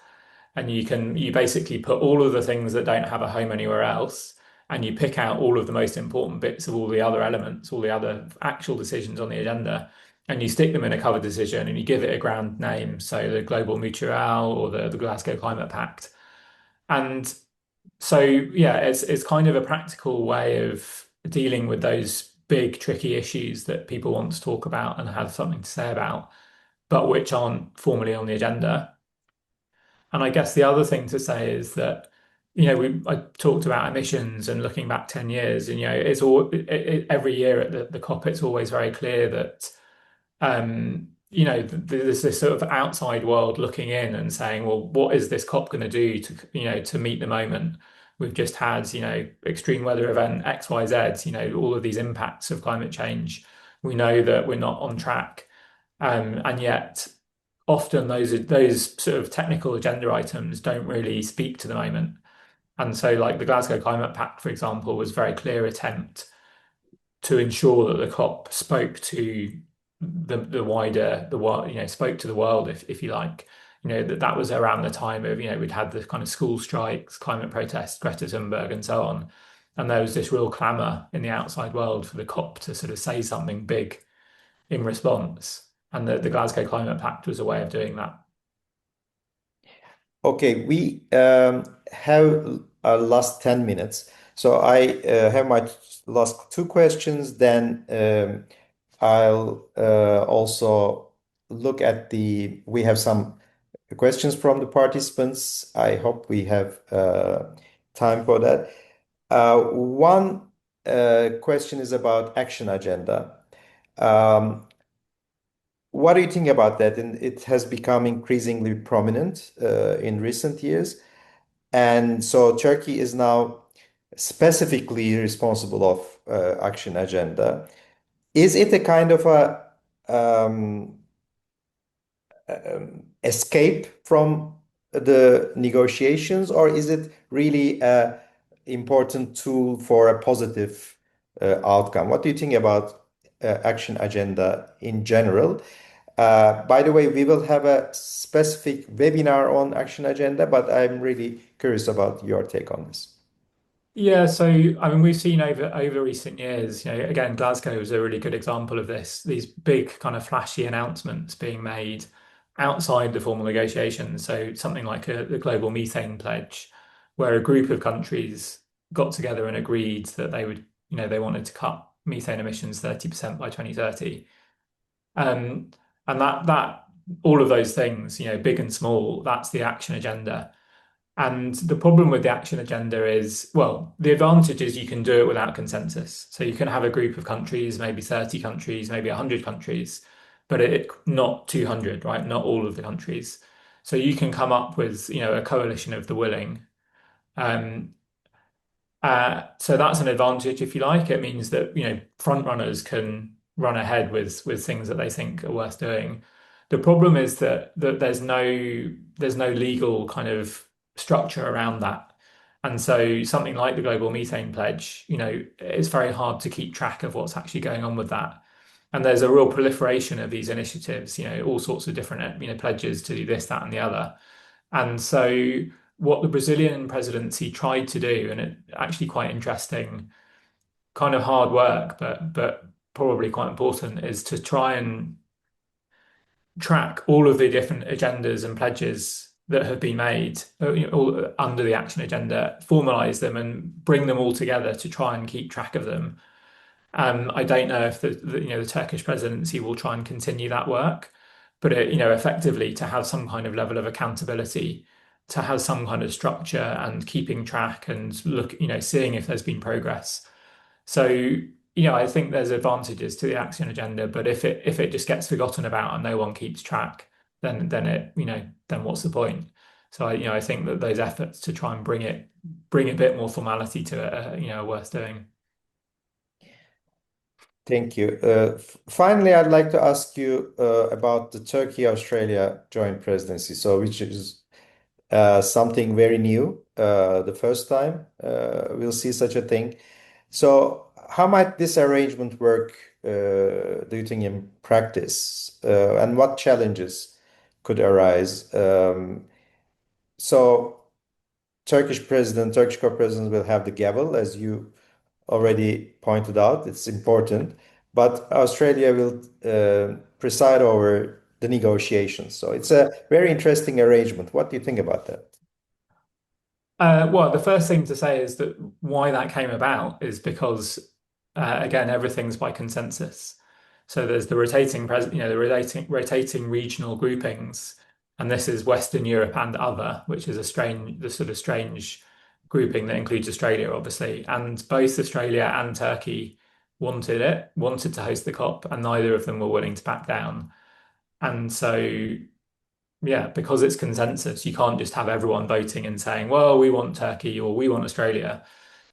And you basically put all of the things that don't have a home anywhere else, and you pick out all of the most important bits of all the other elements, all the other actual decisions on the agenda, and you stick them in a cover decision and you give it a grand name, so the Global Mutual or the Glasgow Climate Pact. And so yeah, it's kind of a practical way of dealing with those big tricky issues that people want to talk about and have something to say about, but which aren't formally on the agenda. And I guess the other thing to say is that, I talked about emissions and looking back 10 years, and, it's every year at the COP, it's always very clear that, there's this sort of outside world looking in and saying, well, what is this COP going to do to, to meet the moment? We've just had, extreme weather event X, Y, Z, all of these impacts of climate change. We know that we're not on track. And yet often those sort of technical agenda items don't really speak to the moment. And so like the Glasgow Climate Pact, for example, was a very clear attempt to ensure that the COP spoke to the wider the world, spoke to the world, if you like. That was around the time of, we'd had the kind of school strikes, climate protests, Greta Thunberg, and so on. And there was this real clamour in the outside world for the COP to sort of say something big in response. And the Glasgow Climate Pact was a way of doing that.
Okay, we have our last 10 minutes. So I have my last two questions. Then I'll also look at we have some questions from the participants. I hope we have time for that. One question is about action agenda. What do you think about that? And it has become increasingly prominent in recent years. And so Turkey is now specifically responsible of action agenda. Is it a kind of a escape from the negotiations, or is it really a important tool for a positive outcome? What do you think about action agenda in general? By the way, we will have a specific webinar on action agenda, but I'm really curious about your take on this.
Yeah, so I mean, we've seen over recent years, again, Glasgow was a really good example of this. These big kind of flashy announcements being made outside the formal negotiations. So something like the global methane pledge, where a group of countries got together and agreed that they wanted to cut methane emissions 30% by 2030. And that all of those things, big and small, that's the action agenda. And the problem with the action agenda is, well, the advantage is you can do it without consensus. So you can have a group of countries, maybe 30 countries, maybe 100 countries, but not 200, right? Not all of the countries. So you can come up with, a coalition of the willing. Um, so that's an advantage, if you like. It means that, front runners can run ahead with things that they think are worth doing. The problem is that there's no legal kind of structure around that. And so something like the Global Methane Pledge, it's very hard to keep track of what's actually going on with that. And there's a real proliferation of these initiatives, all sorts of different, pledges to do this, that, and the other. And so what the Brazilian presidency tried to do, and it actually quite interesting, kind of hard work, but probably quite important, is to try and track all of the different agendas and pledges that have been made all under the action agenda, formalize them and bring them all together to try and keep track of them. I don't know if the Turkish presidency will try and continue that work, but effectively to have some kind of level of accountability, to have some kind of structure and keeping track and seeing if there's been progress. So, I think there's advantages to the action agenda, but if it just gets forgotten about and no one keeps track, then what's the point? So I think that those efforts to try and bring a bit more formality to it, are worth doing.
Thank you. Finally, I'd like to ask you about the Turkey-Australia joint presidency, so which is something very new, the first time we'll see such a thing. So, how might this arrangement work, do you think, in practice, and what challenges could arise? So, Turkish co-president will have the gavel, as you already pointed out. It's important, but Australia will preside over the negotiations. So, it's a very interesting arrangement. What do you think about that?
Well, the first thing to say is that why that came about is because, again, everything's by consensus. So there's the rotating regional groupings, and this is Western Europe and other, which is the sort of strange grouping that includes Australia, obviously. And both Australia and Turkey wanted to host the COP, and neither of them were willing to back down. And so yeah, because it's consensus, you can't just have everyone voting and saying, well, we want Turkey or we want Australia.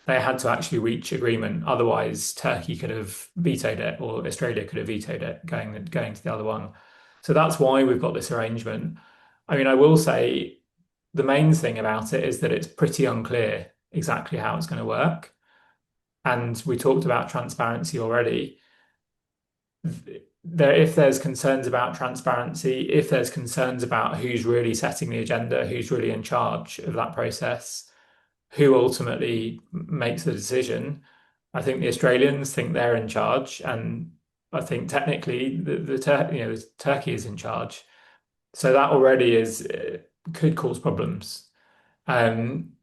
They had to actually reach agreement. Otherwise, Turkey could have vetoed it or Australia could have vetoed it, going to the other one. So that's why we've got this arrangement. I mean, I will say the main thing about it is that it's pretty unclear exactly how it's going to work. And we talked about transparency already. If there's concerns about transparency, if there's concerns about who's really setting the agenda, who's really in charge of that process, who ultimately makes the decision, I think the Australians think they're in charge, and I think technically Turkey is in charge. So that already could cause problems. Um,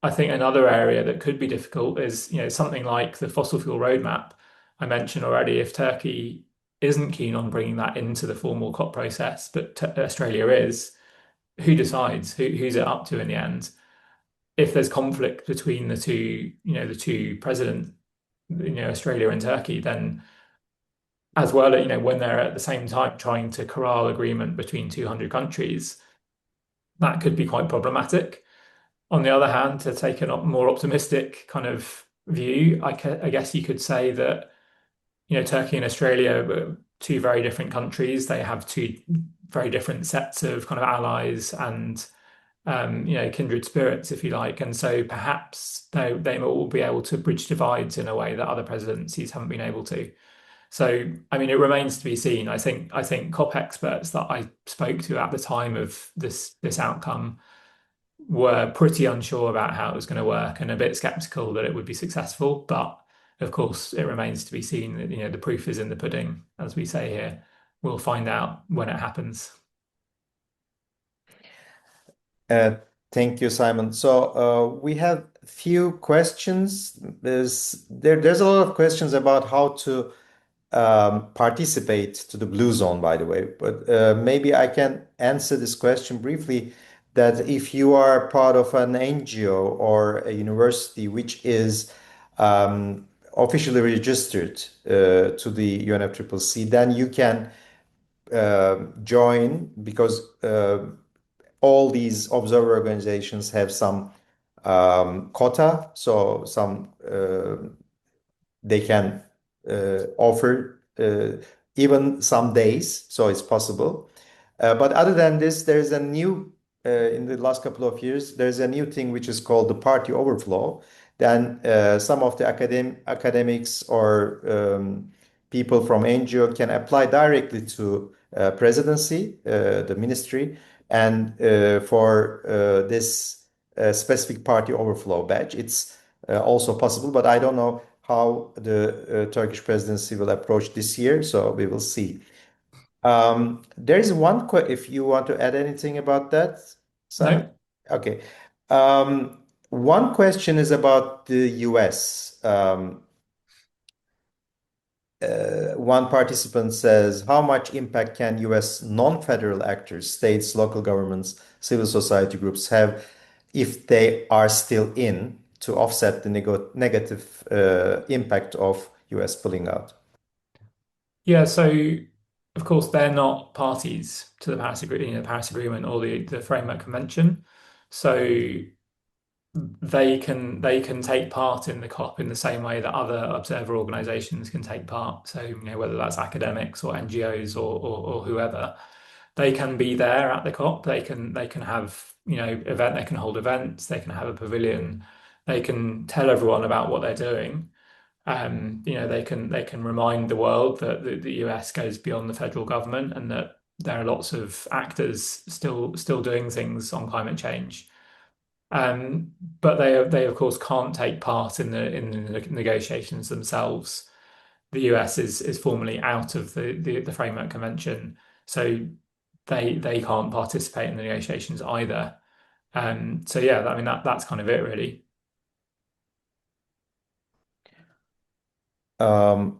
I think another area that could be difficult is, something like the fossil fuel roadmap I mentioned already. If Turkey isn't keen on bringing that into the formal COP process, but Australia is, who decides? Who's it up to in the end? If there's conflict between the two presidents, Australia and Turkey, then as well, when they're at the same time trying to corral agreement between 200 countries, that could be quite problematic. On the other hand, to take a more optimistic kind of view, I guess you could say that, Turkey and Australia are two very different countries. They have two very different sets of kind of allies and kindred spirits, if you like. And so perhaps they will be able to bridge divides in a way that other presidencies haven't been able to. So, I mean, it remains to be seen. I think COP experts that I spoke to at the time of this outcome were pretty unsure about how it was going to work and a bit skeptical that it would be successful. But of course, it remains to be seen that, the proof is in the pudding, as we say here. We'll find out when it happens.
Uh, Thank you, Simon. So we have few questions. There's a lot of questions about how to participate to the Blue Zone, by the way. But maybe I can answer this question briefly. That if you are part of an NGO or a university which is officially registered to the UNFCCC, then you can join because all these observer organizations have some quota, so some they can offer even some days, so it's possible. But other than this, there's a new in the last couple of years, there's a new thing which is called the party overflow. Then some of the academics or people from NGO can apply directly to presidency, the ministry, and for this specific party overflow badge. It's also possible, but I don't know how the Turkish presidency will approach this year, so we will see. There is one if you want to add anything about that, Simon.
No?
Okay. One question is about the US. One participant says, how much impact can US non-federal actors, states, local governments, civil society groups have if they are still in to offset the negative impact of US pulling out?
Yeah, so of course they're not parties to the Paris Agreement or the Framework Convention. So they can take part in the COP in the same way that other observer organizations can take part. So, whether that's academics or NGOs or whoever, they can be there at the COP. They can have, they can hold events, they can have a pavilion, they can tell everyone about what they're doing. They can remind the world that the US goes beyond the federal government and that there are lots of actors still doing things on climate change. But they of course can't take part in the negotiations themselves. The US is formally out of the Framework Convention, so they can't participate in the negotiations either. So yeah, I mean that's kind of it really.
Um,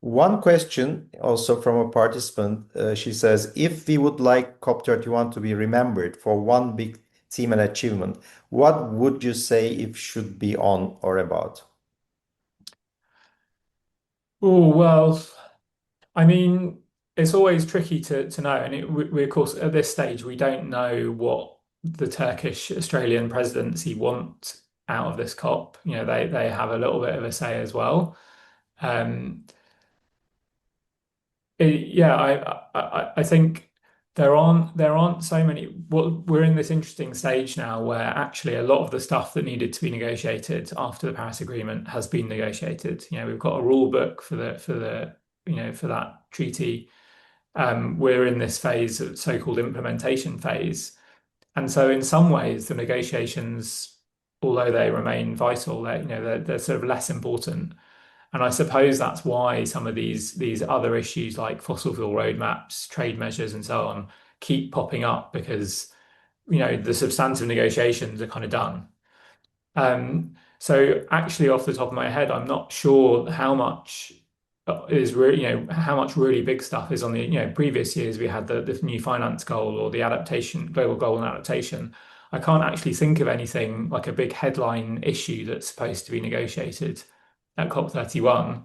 One question also from a participant, she says, if we would like COP31 to be remembered for one big theme and achievement, what would you say it should be on or about?
Oh, well, I mean, it's always tricky to know. And we, of course, at this stage, we don't know what the Turkish Australian presidency want out of this COP. They have a little bit of a say as well. Um, yeah, I think there aren't so many. Well, we're in this interesting stage now where actually a lot of the stuff that needed to be negotiated after the Paris Agreement has been negotiated. We've got a rule book for that treaty. We're in this phase of so-called implementation phase, and so in some ways the negotiations, although they remain vital, they're sort of less important. And I suppose that's why some of these other issues like fossil fuel roadmaps, trade measures, and so on keep popping up because the substantive negotiations are kind of done. So actually, off the top of my head, I'm not sure how much is really, how much really big stuff is on the, previous years we had the new finance goal or the adaptation, global goal and adaptation. I can't actually think of anything like a big headline issue that's supposed to be negotiated at COP31.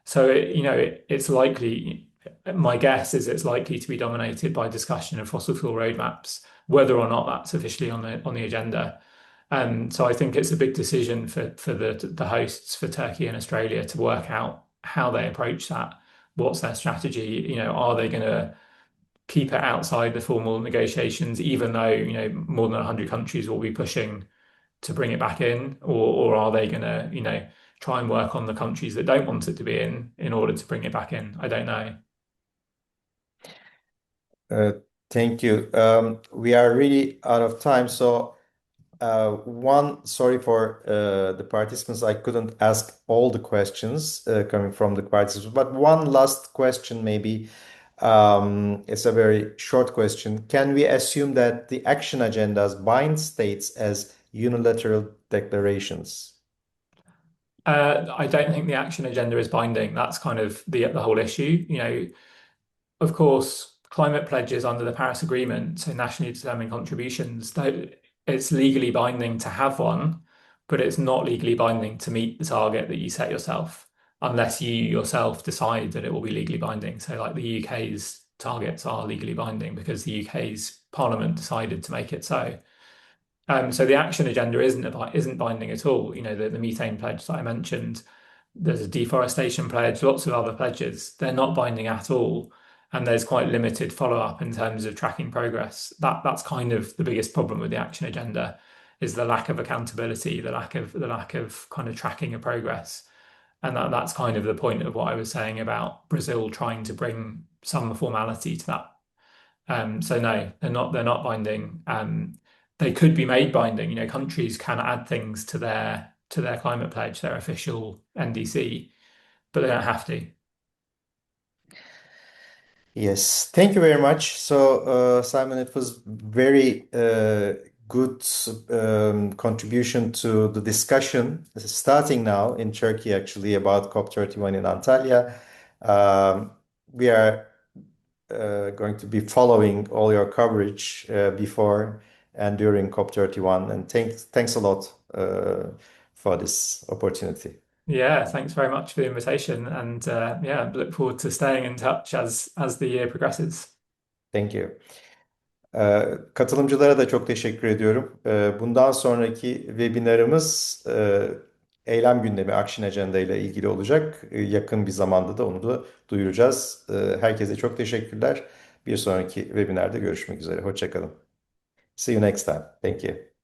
So it's likely, my guess is it's likely to be dominated by discussion of fossil fuel roadmaps, whether or not that's officially on the agenda. So I think it's a big decision for the hosts for Turkey and Australia to work out how they approach that. What's their strategy? Are they going to keep it outside the formal negotiations, even though more than 100 countries will be pushing to bring it back in, or are they going to try and work on the countries that don't want it to be in order to bring it back in? I don't know.
Uh, Thank you. We are really out of time, so sorry for the participants. I couldn't ask all the questions coming from the participants, but one last question maybe. It's a very short question. Can we assume that the action agendas bind states as unilateral declarations?
I don't think the action agenda is binding. That's kind of the whole issue. Of course, climate pledges under the Paris Agreement, so nationally determined contributions, it's legally binding to have one, but it's not legally binding to meet the target that you set yourself, unless you yourself decide that it will be legally binding. So, like the UK's targets are legally binding because the UK's Parliament decided to make it so. So the action agenda isn't binding at all. The methane pledge that I mentioned, there's a deforestation pledge, lots of other pledges. They're not binding at all, and there's quite limited follow-up in terms of tracking progress. That's kind of the biggest problem with the action agenda, is the lack of accountability, the lack of kind of tracking of progress, and that's kind of the point of what I was saying about Brazil trying to bring some formality to that. So no, they're not binding. They could be made binding. Countries can add things to their climate pledge, their official NDC, but they don't have to.
Yes, thank you very much. So, Simon, it was very good contribution to the discussion, starting now in Turkey, actually, about COP31 in Antalya. We are going to be following all your coverage before and during COP31, and thanks a lot for this opportunity.
Yeah, thanks very much for the invitation, and yeah, look forward to staying in touch as the year progresses.
Thank you. Katılımcılara da çok teşekkür ediyorum. Bundan sonraki webinarımız eylem gündemi Action Agenda ile ilgili olacak. Yakın bir zamanda da onu da duyuracağız. Herkese çok teşekkürler. Bir sonraki webinarda görüşmek üzere. Hoşça kalın. See you next time. Thank you.